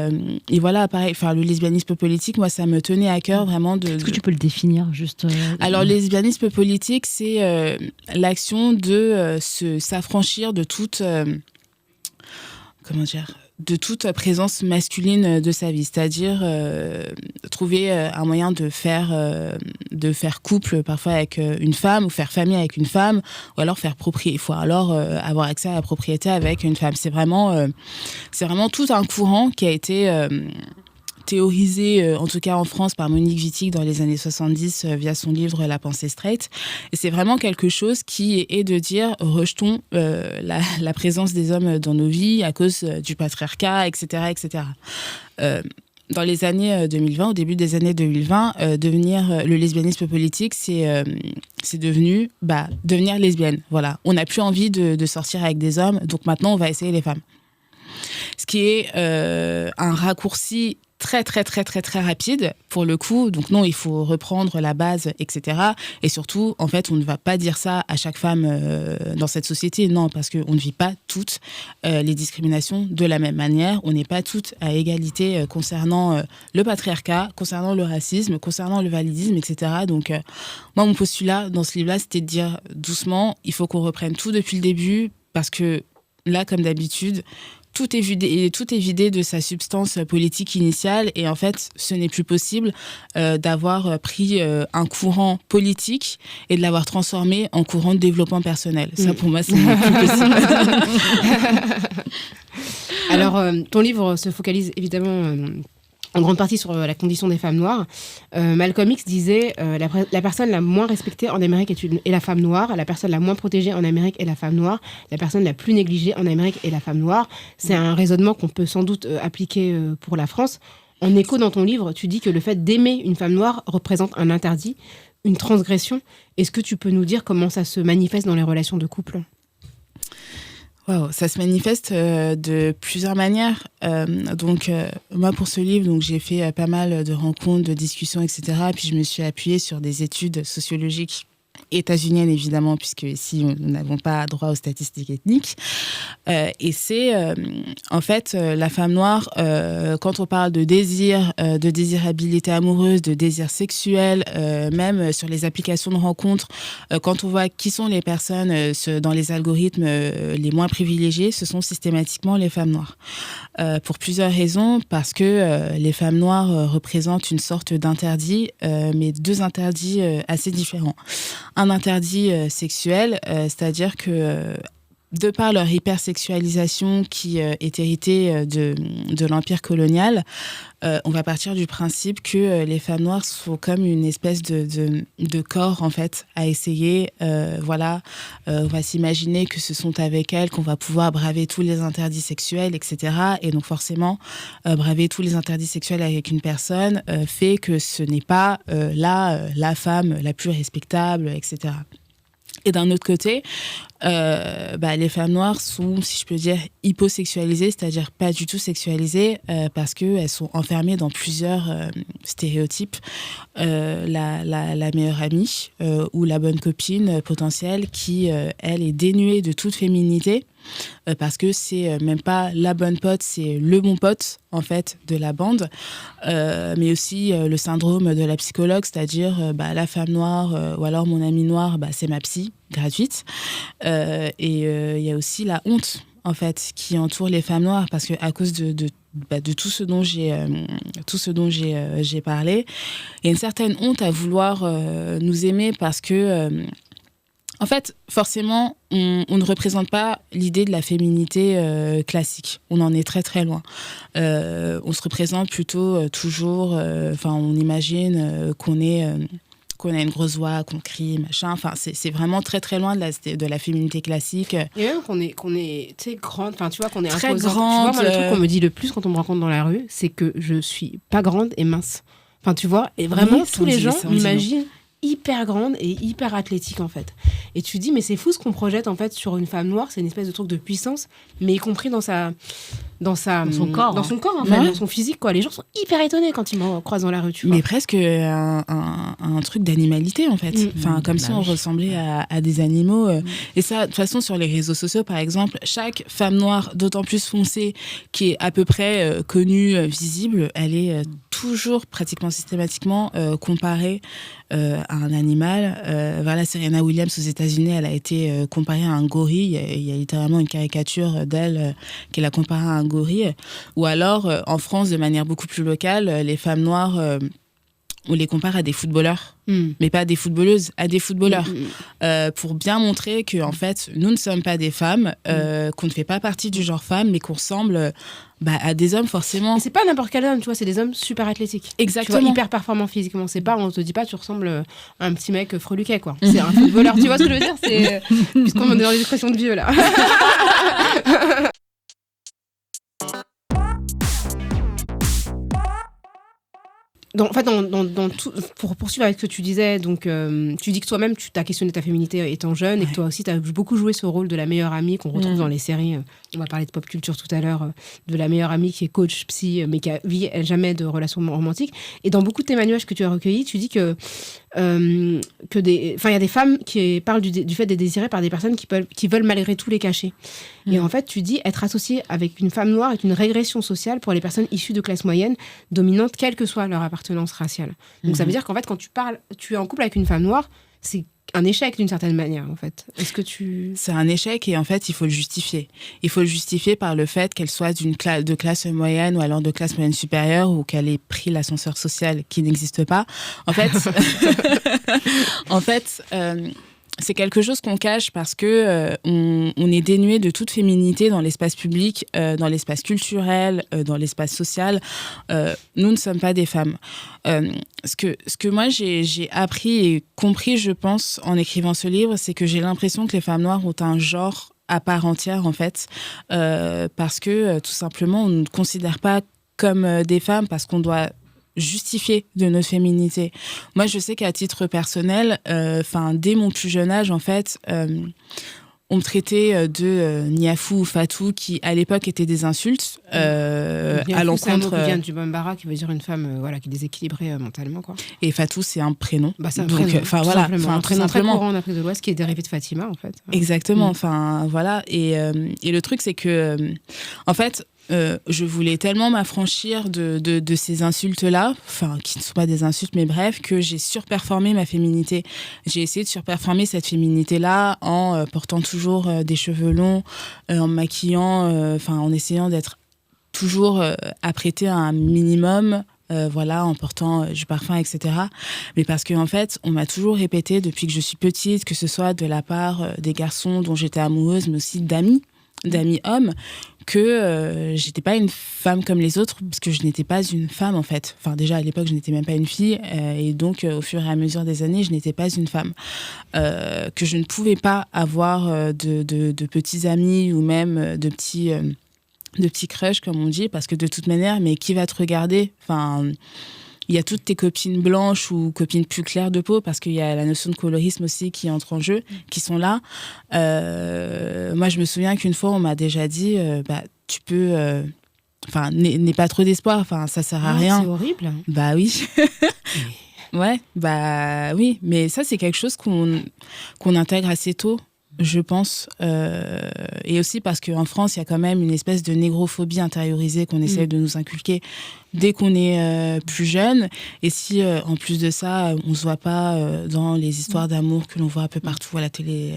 voilà, pareil, le lesbianisme politique, moi, ça me tenait à cœur vraiment de... Est-ce que tu peux le définir, juste Alors, le lesbianisme politique, c'est l'action de s'affranchir de toute... de toute présence masculine de sa vie, c'est-à-dire trouver un moyen de faire couple parfois avec une femme, ou faire famille avec une femme, ou alors avoir accès à la propriété avec une femme. C'est vraiment tout un courant qui a été théorisé, en tout cas en France, par Monique Wittig dans les années 70 via son livre La pensée straight. Et c'est vraiment quelque chose qui est de dire rejetons la présence des hommes dans nos vies à cause du patriarcat, etc. etc. Dans les années 2020, au début des années 2020, devenir le lesbianisme politique, c'est devenu devenir lesbienne. Voilà. On n'a plus envie de sortir avec des hommes, donc maintenant on va essayer les femmes. Ce qui est un raccourci très, très, très, très, très rapide, pour le coup. Donc non, il faut reprendre la base, etc. Et surtout, en fait, on ne va pas dire ça à chaque femme dans cette société. Non, parce qu'on ne vit pas toutes les discriminations de la même manière. On n'est pas toutes à égalité concernant le patriarcat, concernant le racisme, concernant le validisme, etc. Donc, moi, mon postulat dans ce livre-là, c'était de dire doucement, il faut qu'on reprenne tout depuis le début, parce que là, comme d'habitude, tout est vidé de sa substance politique initiale, et en fait, ce n'est plus possible d'avoir pris un courant politique et de l'avoir transformé en courant de développement personnel. Ça, pour moi, ce n'est plus possible. Alors, ton livre se focalise évidemment en grande partie sur la condition des femmes noires. Malcolm X disait la personne la moins respectée en Amérique est la femme noire, la personne la moins protégée en Amérique est la femme noire, la personne la plus négligée en Amérique est la femme noire. C'est un raisonnement qu'on peut sans doute appliquer pour la France. En écho, dans ton livre, tu dis que le fait d'aimer une femme noire représente un interdit, une transgression. Est-ce que tu peux nous dire comment ça se manifeste dans les relations de couple ? Wow, ça se manifeste de plusieurs manières. Moi, pour ce livre, j'ai fait pas mal de rencontres, de discussions, etc. Puis je me suis appuyée sur des études sociologiques états-uniennes, évidemment, puisque ici, nous n'avons pas droit aux statistiques ethniques. Et c'est, en fait, la femme noire, quand on parle de désir, de désirabilité amoureuse, de désir sexuel, même sur les applications de rencontres, quand on voit qui sont les personnes dans les algorithmes les moins privilégiées, ce sont systématiquement les femmes noires. Pour plusieurs raisons, parce que les femmes noires représentent une sorte d'interdit, mais deux interdits assez différents. Un interdit sexuel, c'est-à-dire que de par leur hypersexualisation qui est héritée de l'empire colonial, on va partir du principe que les femmes noires sont comme une espèce de corps, en fait, à essayer. On va s'imaginer que ce sont avec elles qu'on va pouvoir braver tous les interdits sexuels, etc. Et donc forcément, braver tous les interdits sexuels avec une personne fait que ce n'est pas la femme la plus respectable, etc. Et d'un autre côté, les femmes noires sont, si je peux dire, hyposexualisées, c'est-à-dire pas du tout sexualisées, parce qu'elles sont enfermées dans plusieurs stéréotypes. La meilleure amie ou la bonne copine potentielle qui, elle, est dénuée de toute féminité, parce que c'est même pas la bonne pote, c'est le bon pote, en fait, de la bande. Mais aussi le syndrome de la psychologue, c'est-à-dire la femme noire ou alors mon amie noire, c'est ma psy gratuite. Et il y a aussi la honte, en fait, qui entoure les femmes noires, parce que à cause de tout ce dont j'ai parlé, il y a une certaine honte à vouloir nous aimer, parce que en fait, forcément, on ne représente pas l'idée de la féminité classique. On en est très très loin. On se représente plutôt toujours, on imagine qu'on a une grosse voix, qu'on crie, machin. Enfin, c'est vraiment très très loin de la féminité classique. Et même qu'on est tu sais, grande, enfin tu vois, qu'on est très imposante. grande. Tu vois, moi, le truc qu'on me dit le plus quand on me rencontre dans la rue, c'est que je suis pas grande et mince. Enfin, tu vois, et vraiment, tous les gens m'imaginent hyper grande et hyper athlétique, en fait. Et tu dis, mais c'est fou ce qu'on projette, en fait, sur une femme noire. C'est une espèce de truc de puissance, mais y compris dans son corps, en fait, dans son physique, quoi. Les gens sont hyper étonnés quand ils me croisent dans la rue, tu vois. Mais presque un truc d'animalité, en fait. Comme si on ressemblait à des animaux. Et ça, de toute façon, sur les réseaux sociaux, par exemple, chaque femme noire, d'autant plus foncée, qui est à peu près connue, visible, elle est toujours, pratiquement systématiquement, comparée à un animal. Serena Williams aux États-Unis, elle a été comparée à un gorille. Il y a littéralement une caricature d'elle qui la compare à un gorille. Ou alors, en France, de manière beaucoup plus locale, les femmes noires, on les compare à des footballeurs, mais pas à des footballeuses, à des footballeurs, pour bien montrer que, en fait, nous ne sommes pas des femmes, qu'on ne fait pas partie du genre femme, mais qu'on ressemble à des hommes, forcément. Et c'est pas n'importe quel homme, tu vois, c'est des hommes super athlétiques. Exactement. Tu vois, hyper performants physiquement. C'est pas, on te dit pas, tu ressembles à un petit mec freluquet, quoi. C'est un footballeur, tu vois ce que je veux dire, c'est puisqu'on est dans les expressions de vieux, là. Pour poursuivre avec ce que tu disais, donc, tu dis que toi-même, tu t'as questionné ta féminité étant jeune, et que toi aussi, tu as beaucoup joué ce rôle de la meilleure amie qu'on retrouve dans les séries. On va parler de pop culture tout à l'heure, de la meilleure amie qui est coach, psy, mais qui a jamais de relation romantique. Et dans beaucoup de témoignages que tu as recueillis, tu dis que il y a des femmes qui parlent du fait d'être désirées par des personnes qui veulent malgré tout les cacher. Et en fait, tu dis être associée avec une femme noire est une régression sociale pour les personnes issues de classes moyennes dominantes, quelle que soit leur appartenance raciale. Donc ça veut dire qu'en fait, quand tu es en couple avec une femme noire, c'est un échec d'une certaine manière, en fait. C'est un échec, et en fait, il faut le justifier. Il faut le justifier par le fait qu'elle soit de classe moyenne ou alors de classe moyenne supérieure, ou qu'elle ait pris l'ascenseur social qui n'existe pas. En fait, c'est quelque chose qu'on cache parce que on est dénué de toute féminité dans l'espace public, dans l'espace culturel, dans l'espace social. Nous ne sommes pas des femmes. Ce que moi j'ai appris et compris, je pense, en écrivant ce livre, c'est que j'ai l'impression que les femmes noires ont un genre à part entière, en fait, parce que tout simplement, on ne nous considère pas comme des femmes parce qu'on doit justifier de notre féminité. Moi, je sais qu'à titre personnel, dès mon plus jeune âge, en fait, on me traitait de niafou ou fatou, qui à l'époque étaient des insultes à l'encontre. C'est un mot qui vient du bambara, qui veut dire une femme qui est déséquilibrée mentalement, quoi. Et fatou, c'est un prénom. C'est un prénom. Un prénom très courant en Afrique de l'Ouest qui est dérivé de Fatima, en fait. Exactement. Voilà. Et le truc, c'est que, en fait, je voulais tellement m'affranchir de ces insultes-là, qui ne sont pas des insultes, mais bref, que j'ai surperformé ma féminité. J'ai essayé de surperformer cette féminité-là en portant toujours des cheveux longs, en me maquillant, en essayant d'être toujours apprêtée à un minimum, en portant du parfum, etc. Mais parce qu'en fait, on m'a toujours répété depuis que je suis petite, que ce soit de la part des garçons dont j'étais amoureuse, mais aussi d'amis hommes, que j'étais pas une femme comme les autres, parce que je n'étais pas une femme, en fait. Déjà, à l'époque, je n'étais même pas une fille, et donc, au fur et à mesure des années, je n'étais pas une femme. Que je ne pouvais pas avoir de petits amis, ou même de petits crushs, comme on dit, parce que de toute manière, mais qui va te regarder ? Il y a toutes tes copines blanches ou copines plus claires de peau, parce qu'il y a la notion de colorisme aussi qui entre en jeu, qui sont là. Moi, je me souviens qu'une fois, on m'a déjà dit, tu peux... n'aie pas trop d'espoir, ça sert à rien. C'est horrible. Bah oui. Ouais, bah oui. Mais ça, c'est quelque chose qu'on intègre assez tôt, je pense. Et aussi parce qu'en France, il y a quand même une espèce de négrophobie intériorisée qu'on essaie de nous inculquer dès qu'on est plus jeune. Et si, en plus de ça, on ne se voit pas dans les histoires d'amour que l'on voit un peu partout à la télé,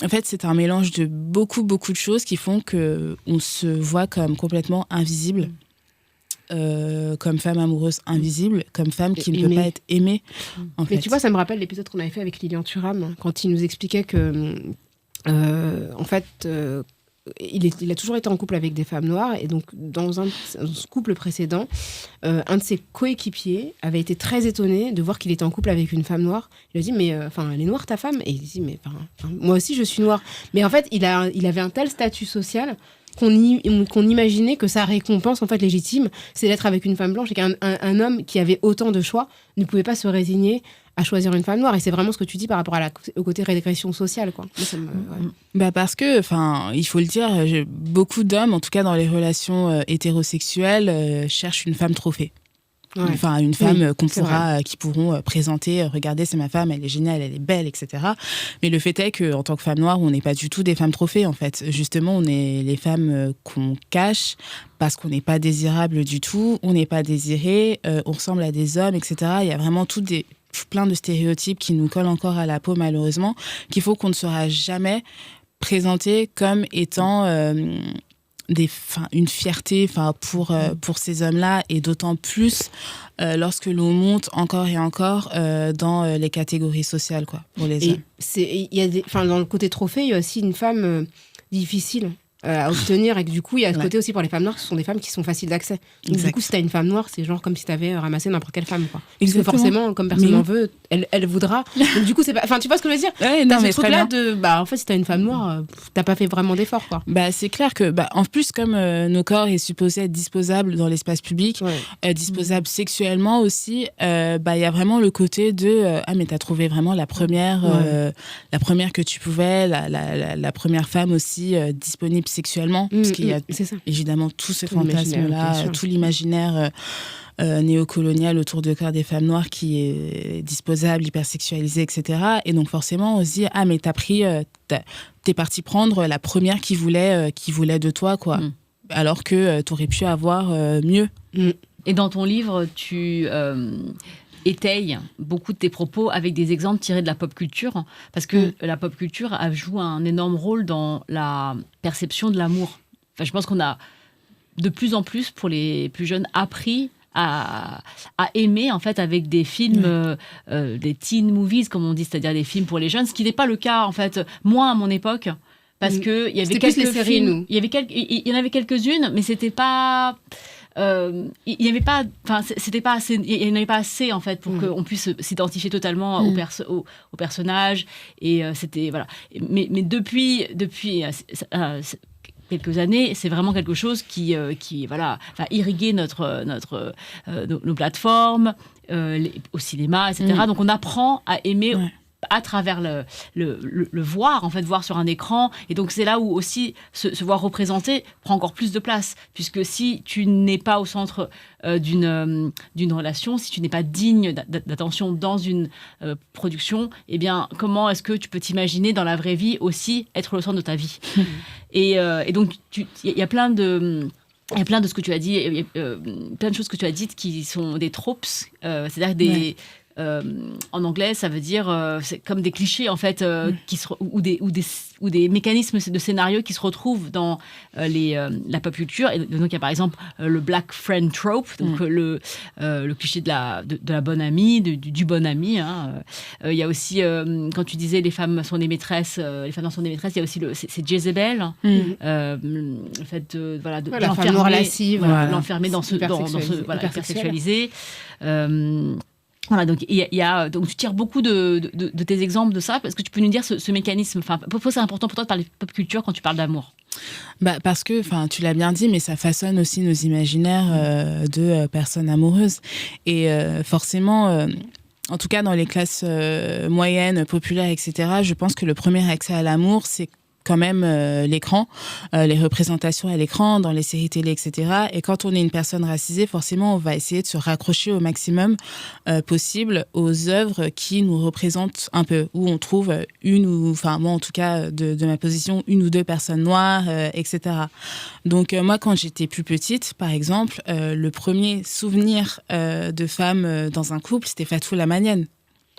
en fait, c'est un mélange de beaucoup, beaucoup de choses qui font qu'on se voit comme complètement invisible. Comme femme amoureuse invisible, comme femme qui ne peut pas être aimée. Mais tu vois, ça me rappelle l'épisode qu'on avait fait avec Lilian Thuram, quand il nous expliquait que, en fait, il a toujours été en couple avec des femmes noires, et donc dans un couple précédent, un de ses coéquipiers avait été très étonné de voir qu'il était en couple avec une femme noire. Il lui a dit, mais elle est noire ta femme ? Et il dit, mais moi aussi je suis noire. Mais en fait, il avait un tel statut social qu'on imaginait que sa récompense en fait légitime, c'est d'être avec une femme blanche, et qu'un homme qui avait autant de choix ne pouvait pas se résigner à choisir une femme noire. Et c'est vraiment ce que tu dis par rapport au côté régression sociale, quoi. Moi, parce que, il faut le dire, beaucoup d'hommes, en tout cas dans les relations hétérosexuelles, cherchent une femme trophée. Ouais. Une femme qui pourront présenter, regardez, c'est ma femme, elle est géniale, elle est belle, etc. Mais le fait est qu'en tant que femme noire, on n'est pas du tout des femmes trophées, en fait. Justement, on est les femmes qu'on cache parce qu'on n'est pas désirable du tout, on n'est pas désiré, on ressemble à des hommes, etc. Il y a vraiment plein de stéréotypes qui nous collent encore à la peau, malheureusement, qu'il faut qu'on ne sera jamais présenté comme étant... une fierté pour ces hommes-là, et d'autant plus lorsque l'on monte encore et encore dans les catégories sociales, quoi, pour les hommes. Dans le côté trophée, il y a aussi une femme difficile à obtenir, et que du coup il y a ce côté aussi pour les femmes noires, ce sont des femmes qui sont faciles d'accès. Donc du coup, si t'as une femme noire, c'est genre comme si t'avais ramassé n'importe quelle femme, quoi. Parce que forcément, comme personne n'en veut, elle voudra. Donc du coup, c'est pas... tu vois ce que je veux dire ? T'as ce truc-là en fait, si t'as une femme noire, t'as pas fait vraiment d'effort, quoi. C'est clair que, en plus, comme nos corps est supposé être disposable dans l'espace public, disposable sexuellement aussi, y a vraiment le côté de mais t'as trouvé vraiment la première que tu pouvais, la première femme aussi disponible sexuellement, parce qu'il y a évidemment tout ce fantasme-là, tout l'imaginaire néocolonial autour du corps des femmes noires qui est disposable, hypersexualisé, etc. Et donc forcément, on se dit, mais t'es parti prendre la première qui voulait de toi, quoi. Alors que t'aurais pu avoir mieux. Et dans ton livre, tu... étaye beaucoup de tes propos avec des exemples tirés de la pop culture, parce que la pop culture joue un énorme rôle dans la perception de l'amour. Je pense qu'on a de plus en plus, pour les plus jeunes, appris à aimer en fait avec des films, des teen movies comme on dit, c'est-à-dire des films pour les jeunes, ce qui n'est pas le cas en fait, moins à mon époque, parce que il y avait quelques plus les séries, films, nous. il y en avait quelques-unes, mais c'était pas, il y avait pas, enfin c'était pas assez, il y en avait pas assez en fait pour qu'on puisse s'identifier totalement au personnage, et c'était voilà. Mais depuis quelques années, c'est vraiment quelque chose qui voilà, va irriguer nos plateformes, au cinéma, etc. Donc on apprend à aimer à travers le voir, en fait, voir sur un écran. Et donc c'est là où aussi se voir représenté prend encore plus de place, puisque si tu n'es pas au centre d'une relation, si tu n'es pas digne d'attention dans une production, eh bien comment est-ce que tu peux t'imaginer dans la vraie vie aussi être le centre de ta vie? Et donc il y a plein de... Il y a plein de ce que tu as dit, plein de choses que tu as dites qui sont des tropes, c'est-à-dire des... en anglais, ça veut dire c'est comme des clichés en fait, ou des mécanismes de scénario qui se retrouvent dans la pop culture. Et donc il y a par exemple le black friend trope, donc le cliché de la bonne amie, du bon ami. Hein. Il y a aussi quand tu disais les femmes sont des maîtresses, les femmes sont des maîtresses. Il y a aussi c'est Jezebel, le fait de la femme noire lascive, l'enfermer dans ce hyper sexualisé. Voilà, donc donc tu tires beaucoup de tes exemples de ça. Est-ce que tu peux nous dire ce mécanisme? Enfin, pourquoi c'est important pour toi de parler de pop culture quand tu parles d'amour? Parce que, tu l'as bien dit, mais ça façonne aussi nos imaginaires de personnes amoureuses. Et forcément, en tout cas dans les classes moyennes, populaires, etc., je pense que le premier accès à l'amour, c'est quand même l'écran, les représentations à l'écran, dans les séries télé, etc. Et quand on est une personne racisée, forcément, on va essayer de se raccrocher au maximum possible aux œuvres qui nous représentent un peu, où on trouve moi en tout cas, de ma position, une ou deux personnes noires, etc. Donc moi, quand j'étais plus petite, par exemple, le premier souvenir de femme dans un couple, c'était Fatou Lamanienne.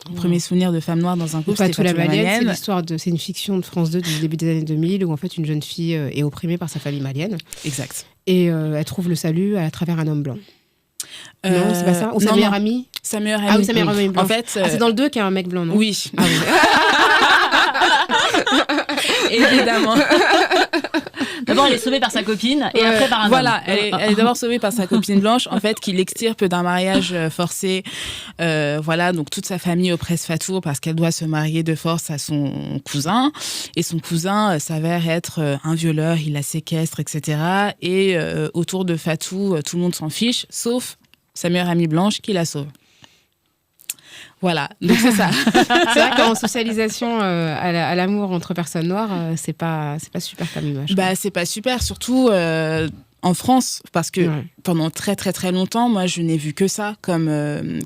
Le premier souvenir de femme noire dans un couple, c'était Fatou Lamanienne. C'est une fiction de France 2 du début des années 2000 où en fait une jeune fille est opprimée par sa famille malienne. Exact. Et elle trouve le salut à travers un homme blanc. Non, c'est pas ça? Ou sa meilleure amie? Sa meilleure amie. Ah oui, sa meilleure amie blanche. En fait, c'est dans le 2 qu'il y a un mec blanc, non? Oui. Ah oui. Évidemment. D'abord, elle est sauvée par sa copine et après par un homme. Voilà, elle est d'abord sauvée par sa copine blanche, en fait, qui l'extirpe d'un mariage forcé. Donc toute sa famille oppresse Fatou parce qu'elle doit se marier de force à son cousin. Et son cousin s'avère être un violeur, il la séquestre, etc. Et autour de Fatou, tout le monde s'en fiche, sauf sa meilleure amie blanche qui la sauve. Voilà, donc c'est ça. C'est vrai qu'en socialisation à l'amour entre personnes noires, c'est pas super comme image. C'est pas super, surtout en France, parce que pendant très très très longtemps, moi je n'ai vu que ça comme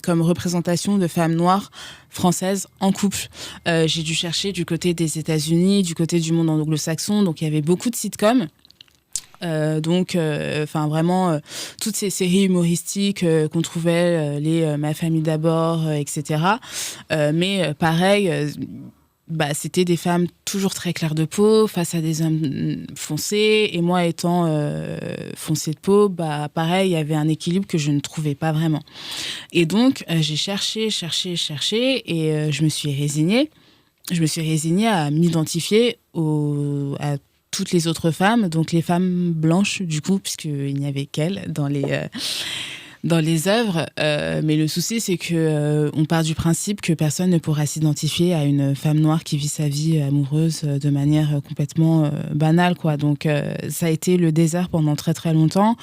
représentation de femmes noires françaises en couple. J'ai dû chercher du côté des États-Unis, du côté du monde anglo-saxon, donc il y avait beaucoup de sitcoms. Vraiment toutes ces séries humoristiques qu'on trouvait, les Ma famille d'abord, etc. Mais pareil, c'était des femmes toujours très claires de peau face à des hommes foncés. Et moi étant foncée de peau, pareil, il y avait un équilibre que je ne trouvais pas vraiment. Et donc j'ai cherché et je me suis résignée. Je me suis résignée à m'identifier à toutes les autres femmes, donc les femmes blanches du coup, puisqu'il n'y avait qu'elles dans les œuvres. Mais le souci, c'est que on part du principe que personne ne pourra s'identifier à une femme noire qui vit sa vie amoureuse de manière complètement banale, quoi. Donc ça a été le désert pendant très très longtemps.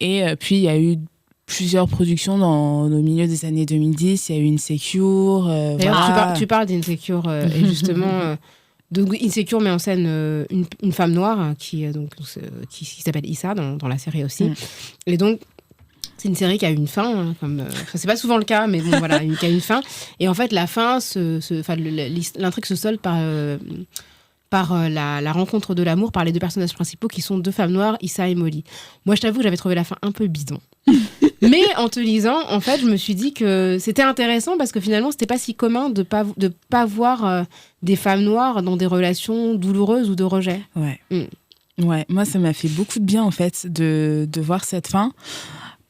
Et puis il y a eu plusieurs productions au milieu des années 2010. Il y a eu Insecure. D'ailleurs, tu parles d'Insecure et justement... Donc Insecure met en scène une femme noire qui s'appelle Issa dans la série aussi. Et donc c'est une série qui a une fin, c'est pas souvent le cas, mais bon voilà, qui a une fin. Et en fait la fin, l'intrigue se solde par la rencontre de l'amour par les deux personnages principaux qui sont deux femmes noires, Issa et Molly. Moi je t'avoue que j'avais trouvé la fin un peu bidon. Mais en te lisant, en fait, je me suis dit que c'était intéressant parce que finalement, c'était pas si commun de pas voir des femmes noires dans des relations douloureuses ou de rejet. Ouais. Ouais, moi, ça m'a fait beaucoup de bien, en fait, de voir cette fin.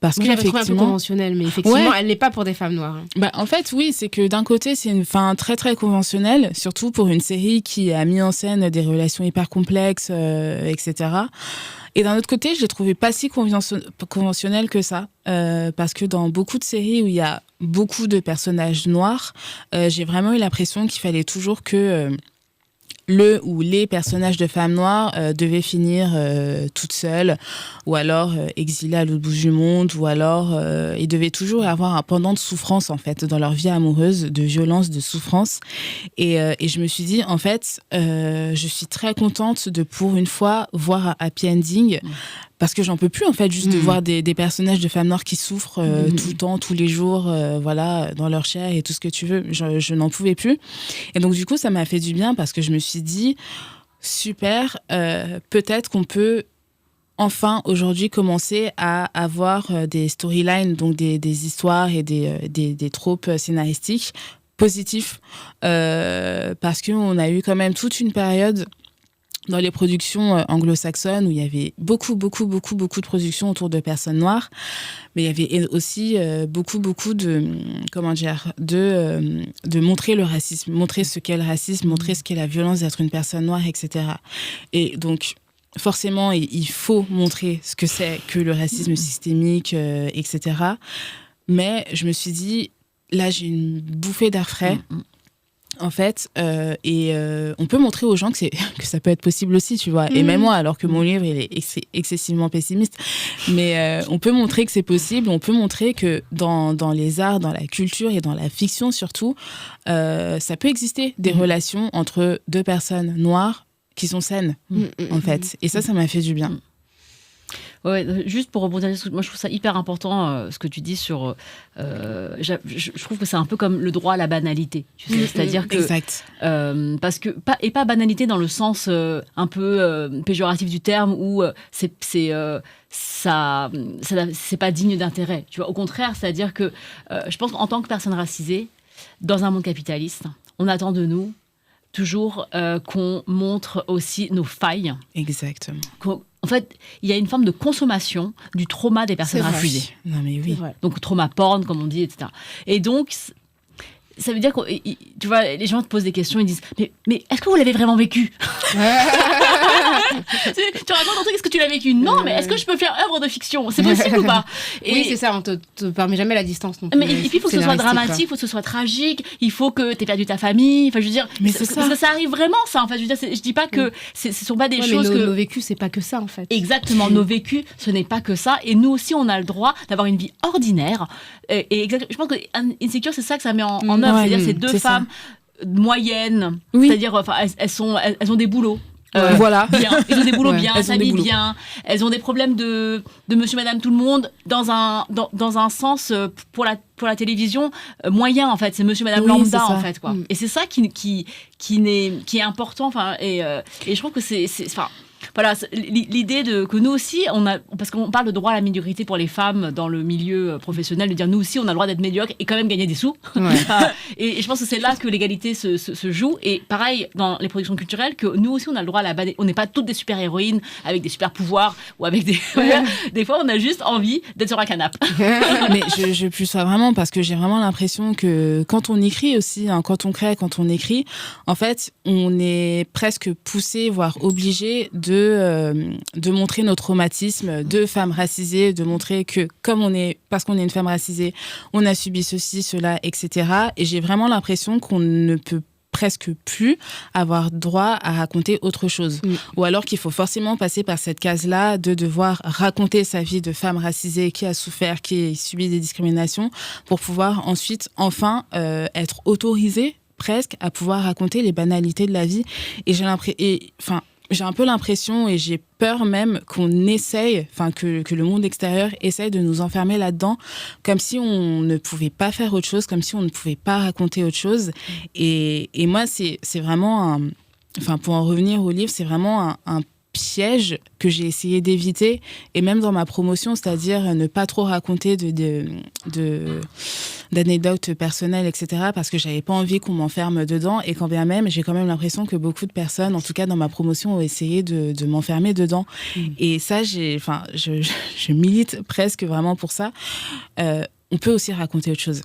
Parce Moi, que j'avais trouvé un peu conventionnelle, mais effectivement, elle n'est pas pour des femmes noires. En fait, oui, c'est que d'un côté, c'est une fin très, très conventionnelle, surtout pour une série qui a mis en scène des relations hyper complexes, etc. Et d'un autre côté, je l'ai trouvé pas si conventionnelle que ça, parce que dans beaucoup de séries où il y a beaucoup de personnages noirs, j'ai vraiment eu l'impression qu'il fallait toujours que le ou les personnages de femmes noires devaient finir toutes seules, ou alors exilées à l'autre bout du monde, ou alors ils devaient toujours avoir un pendant de souffrance en fait dans leur vie amoureuse, de violence, de souffrance. Et je me suis dit en fait, je suis très contente de pour une fois voir un happy ending. Parce que j'en peux plus, en fait, juste de voir des personnages de femmes noires qui souffrent tout le temps, tous les jours, voilà, dans leur chair et tout ce que tu veux. Je n'en pouvais plus. Et donc, du coup, ça m'a fait du bien parce que je me suis dit, super, peut-être qu'on peut enfin, aujourd'hui, commencer à avoir des storylines, donc des histoires et des tropes scénaristiques positifs. Parce qu'on a eu quand même toute une période dans les productions anglo-saxonnes où il y avait beaucoup de productions autour de personnes noires, mais il y avait aussi beaucoup de montrer le racisme, montrer ce qu'est le racisme, montrer ce qu'est la violence d'être une personne noire, etc. Et donc forcément il faut montrer ce que c'est que le racisme systémique, etc. Mais je me suis dit, là j'ai une bouffée d'air frais. En fait, on peut montrer aux gens que ça peut être possible aussi, tu vois. Et même moi, alors que mon livre, il est excessivement pessimiste, mais on peut montrer que c'est possible, on peut montrer que dans les arts, dans la culture et dans la fiction surtout, ça peut exister des relations entre deux personnes noires qui sont saines, en fait. Et ça m'a fait du bien. Ouais, juste pour rebondir, moi je trouve ça hyper important ce que tu dis sur. Je trouve que c'est un peu comme le droit à la banalité, tu sais, c'est-à-dire que. Exact. Parce que pas banalité dans le sens un peu péjoratif du terme où c'est pas digne d'intérêt. Tu vois, au contraire, c'est-à-dire que je pense qu'en tant que personne racisée dans un monde capitaliste, on attend de nous toujours qu'on montre aussi nos failles. Exactement. En fait, il y a une forme de consommation du trauma des personnes racisées. Non mais oui. Donc trauma porn, comme on dit, etc. Et donc, ça veut dire que, tu vois, les gens te posent des questions, ils disent mais est-ce que vous l'avez vraiment vécu? Tu racontes un truc, est-ce que tu l'as vécu? Non, mais est-ce que je peux faire œuvre de fiction? C'est possible ou pas? Oui, c'est ça, on te permet jamais la distance non plus. Mais, et puis il faut que ce soit dramatique, il faut que ce soit tragique, il faut que tu aies perdu ta famille. Enfin, je veux dire, mais ça arrive vraiment, ça. En fait, je veux dire, je dis pas que ce sont pas des choses mais nos vécus, c'est pas que ça, en fait. Exactement, nos vécus, ce n'est pas que ça. Et nous aussi, on a le droit d'avoir une vie ordinaire. Et je pense que Insecure, c'est ça que ça met en œuvre. C'est-à-dire, c'est deux femmes moyennes. Oui. C'est-à-dire, enfin, elles ont des boulots. Voilà. Bien. Ils ont des boulots bien, elles s'habillent bien. Elles ont des problèmes de monsieur, madame, tout le monde dans un sens pour la télévision moyen, en fait. C'est monsieur, madame lambda, en fait, quoi. Et c'est ça qui est important. Enfin, et je trouve que c'est voilà, l'idée que nous aussi, parce qu'on parle de droit à la médiocrité pour les femmes dans le milieu professionnel, de dire nous aussi, on a le droit d'être médiocre et quand même gagner des sous. Ouais. Et je pense que c'est là que l'égalité se joue. Et pareil, dans les productions culturelles, que nous aussi, on a le droit à on n'est pas toutes des super-héroïnes avec des super-pouvoirs ou avec des... des fois, on a juste envie d'être sur un canapé. Mais je plus ça vraiment, parce que j'ai vraiment l'impression que quand on écrit aussi, hein, quand on crée, quand on écrit, en fait, on est presque poussé, voire obligé de montrer nos traumatismes de femmes racisées, de montrer que parce qu'on est une femme racisée, on a subi ceci, cela, etc. Et j'ai vraiment l'impression qu'on ne peut presque plus avoir droit à raconter autre chose. Ou alors qu'il faut forcément passer par cette case-là de devoir raconter sa vie de femme racisée qui a souffert, qui a subi des discriminations, pour pouvoir ensuite, enfin, être autorisée presque à pouvoir raconter les banalités de la vie. Et j'ai un peu l'impression, et j'ai peur même qu'on essaye, enfin que le monde extérieur essaye de nous enfermer là-dedans, comme si on ne pouvait pas faire autre chose, comme si on ne pouvait pas raconter autre chose. Et moi, c'est vraiment enfin pour en revenir au livre, c'est vraiment un piège que j'ai essayé d'éviter, et même dans ma promotion, c'est-à-dire ne pas trop raconter d'anecdotes personnelles, etc., parce que j'avais pas envie qu'on m'enferme dedans. Et quand bien même, j'ai quand même l'impression que beaucoup de personnes, en tout cas dans ma promotion, ont essayé de m'enfermer dedans. Et ça, je milite presque vraiment pour ça. On peut aussi raconter autre chose.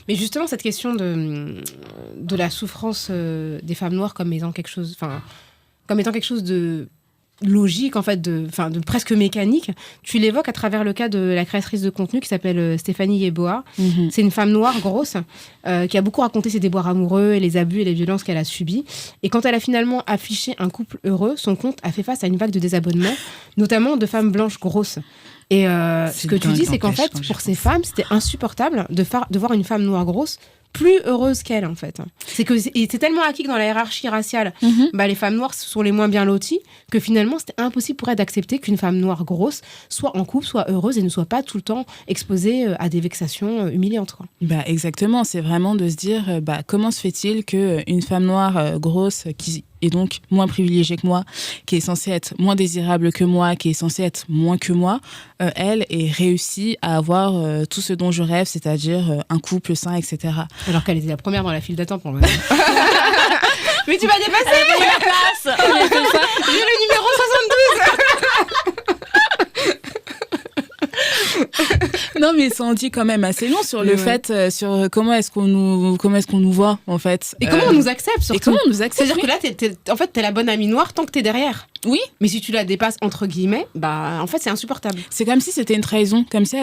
Mais justement, cette question de la souffrance des femmes noires comme étant quelque chose de logique, en fait, de presque mécanique, tu l'évoques à travers le cas de la créatrice de contenu qui s'appelle Stéphanie Yeboah. C'est une femme noire grosse qui a beaucoup raconté ses déboires amoureux et les abus et les violences qu'elle a subis. Et quand elle a finalement affiché un couple heureux, son compte a fait face à une vague de désabonnements, notamment de femmes blanches grosses. Et ce que tu dis, c'est qu'en fait, pour ces femmes, c'était insupportable de voir une femme noire grosse plus heureuse qu'elle, en fait. C'est tellement acquis que dans la hiérarchie raciale, les femmes noires sont les moins bien loties, que finalement, c'était impossible pour elle d'accepter qu'une femme noire grosse soit en couple, soit heureuse et ne soit pas tout le temps exposée à des vexations humiliantes, quoi. Exactement, c'est vraiment de se dire, comment se fait-il qu'une femme noire grosse qui est donc moins privilégiée que moi, qui est censée être moins désirable que moi, qui est censée être moins que moi, elle ait réussi à avoir tout ce dont je rêve, c'est-à-dire un couple sain, etc. Alors qu'elle était la première dans la file d'attente pour le moment. Mais tu m'as dépassé. La place. J'ai le numéro 72. Non, mais ça en dit quand même assez long sur le fait, sur comment est-ce qu'on nous voit, en fait. Et comment on nous accepte, surtout. Et comment on nous accepte. C'est-à-dire que là, t'es la bonne amie noire tant que t'es derrière. Oui. Mais si tu la dépasses, entre guillemets, en fait, c'est insupportable. C'est comme si c'était une trahison, comme si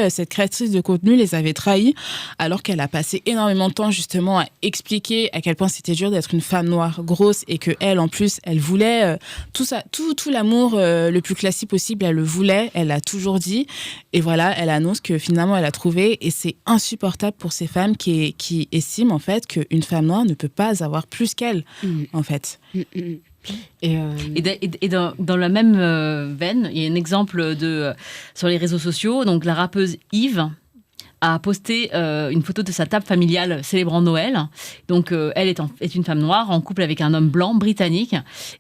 cette créatrice de contenu les avait trahis, alors qu'elle a passé énormément de temps, justement, à expliquer à quel point c'était dur d'être une femme noire grosse et qu'elle, en plus, elle voulait tout ça, tout l'amour le plus classique possible, elle le voulait, elle l'a toujours dit. Et voilà, elle annonce que finalement, elle a trouvé. Et c'est insupportable pour ces femmes qui estiment, en fait, qu'une femme noire ne peut pas avoir plus qu'elle, en fait. Et dans la même veine, il y a un exemple sur les réseaux sociaux. Donc, la rappeuse Yves a posté une photo de sa table familiale célébrant Noël. Donc, elle est une femme noire en couple avec un homme blanc britannique.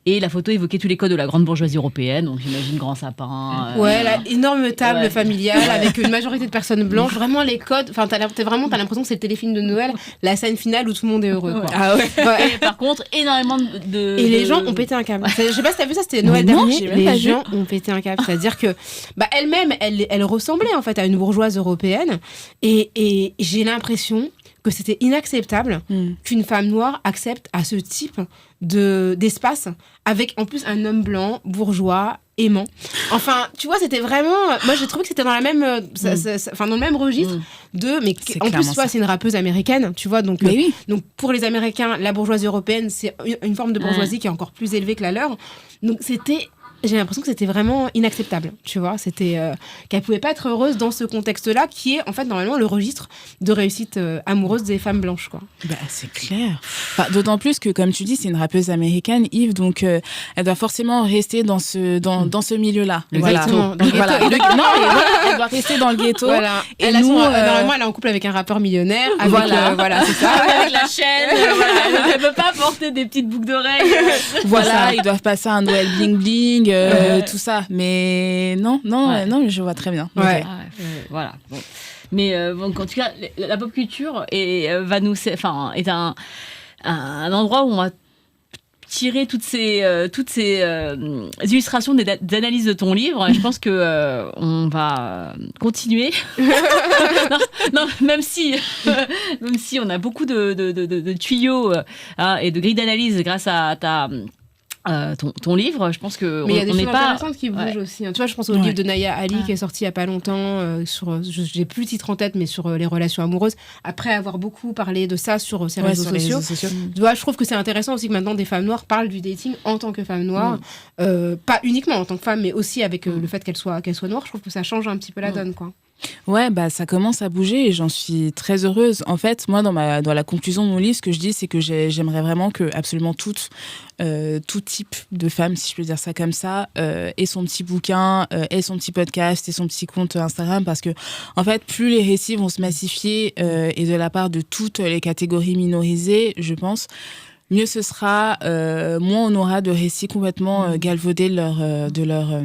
Et la photo évoquait tous les codes de la grande bourgeoisie européenne. Donc, j'imagine grand sapin. La énorme table familiale avec une majorité de personnes blanches. Vraiment, les codes. Enfin, t'as l'impression que c'est le téléfilm de Noël, la scène finale où tout le monde est heureux, quoi. Ah ouais. Ouais. Et par contre, énormément Et les gens ont pété un câble. Je sais pas si t'as vu ça, c'était Noël dernier. Les gens ont pété un câble. C'est-à-dire que, elle-même, elle ressemblait, en fait, à une bourgeoise européenne. Et j'ai l'impression que c'était inacceptable qu'une femme noire accepte à ce type d'espace avec en plus un homme blanc, bourgeois, aimant. Enfin, tu vois, c'était vraiment... Moi, j'ai trouvé que c'était dans la même, dans le même registre mais en plus, tu vois, c'est une rappeuse américaine, tu vois, donc pour les Américains, la bourgeoisie européenne, c'est une forme de bourgeoisie qui est encore plus élevée que la leur. Donc, j'ai l'impression que c'était vraiment inacceptable, tu vois. C'était qu'elle pouvait pas être heureuse dans ce contexte-là, qui est en fait normalement le registre de réussite amoureuse des femmes blanches, quoi. C'est clair. Enfin, d'autant plus que, comme tu dis, c'est une rappeuse américaine, Yves, donc elle doit forcément rester dans ce milieu-là. Exactement. Voilà. Elle doit rester dans le ghetto. Voilà. Et normalement, elle est en couple avec un rappeur millionnaire. Avec, c'est ça. Avec la chaîne. Elle ne peut pas porter des petites boucles d'oreilles. Voilà, ils doivent passer un Noël bling bling. Tout ça, mais non, je vois très bien. Ouais. Voilà. Bon. Mais en tout cas, la pop culture est un endroit où on va tirer toutes ces illustrations des analyses de ton livre. Et je pense que on va continuer. Même si on a beaucoup de tuyaux et de grilles d'analyse grâce à ton livre, je pense que mais il y a des choses pas intéressantes qui bougent aussi, hein. Tu vois, je pense au livre de Naya Ali qui est sorti il y a pas longtemps j'ai plus le titre en tête, mais sur les relations amoureuses, après avoir beaucoup parlé de ça sur ses réseaux sociaux. Tu vois, je trouve que c'est intéressant aussi que maintenant des femmes noires parlent du dating en tant que femmes noires, pas uniquement en tant que femme, mais aussi avec le fait qu'elles soient noires. Je trouve que ça change un petit peu la donne, quoi. Ouais, ça commence à bouger et j'en suis très heureuse. En fait, moi, dans la conclusion de mon livre, ce que je dis, c'est que j'aimerais vraiment que absolument tout type de femme, si je peux dire ça comme ça, ait son petit bouquin, ait son petit podcast, ait son petit compte Instagram, parce que, en fait, plus les récits vont se massifier et de la part de toutes les catégories minorisées, je pense, mieux ce sera, moins on aura de récits complètement galvaudés de leur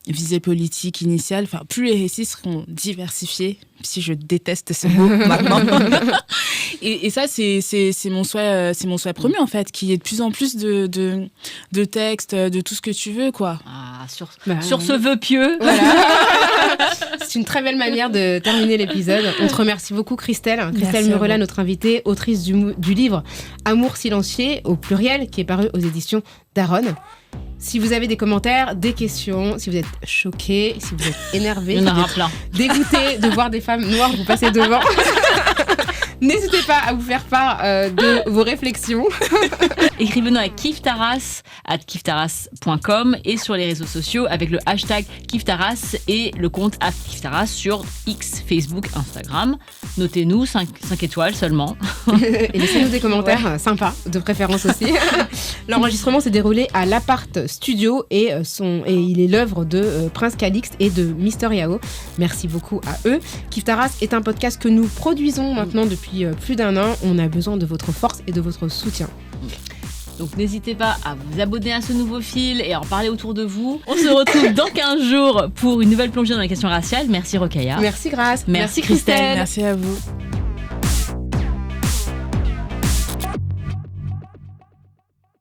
visée politique initiale, enfin, plus les récits seront diversifiés, si je déteste ce mot maintenant. Et ça, c'est mon souhait premier, en fait, qu'il y ait de plus en plus de textes, de tout ce que tu veux, quoi. Ah, sur ce vœu pieux. Voilà. C'est une très belle manière de terminer l'épisode. On te remercie beaucoup, Christelle. Christelle Murelat, notre invitée, autrice du livre Amour silencieux, au pluriel, qui est paru aux éditions Daronne. Si vous avez des commentaires, des questions, si vous êtes choqués, si vous êtes énervés, il y en aura plein. Dégoûtés de voir des femmes noires vous passer devant, n'hésitez pas à vous faire part de vos réflexions. Écrivez-nous à kiftaras@kiftaras.com et sur les réseaux sociaux avec le hashtag Kiftaras et le compte @kiftaras sur X, Facebook, Instagram. Notez-nous 5 étoiles seulement. Et laissez-nous des commentaires sympas, de préférence aussi. L'enregistrement s'est déroulé à l'Apart Studio et il est l'œuvre de Prince Calixte et de Mister Yao. Merci beaucoup à eux. Kiftaras est un podcast que nous produisons maintenant depuis plus d'1 an. On a besoin de votre force et de votre soutien. Donc n'hésitez pas à vous abonner à ce nouveau fil et à en parler autour de vous. On se retrouve dans 15 jours pour une nouvelle plongée dans les questions raciales. Merci Rokhaya. Merci Grace. Merci Christelle. Merci à vous.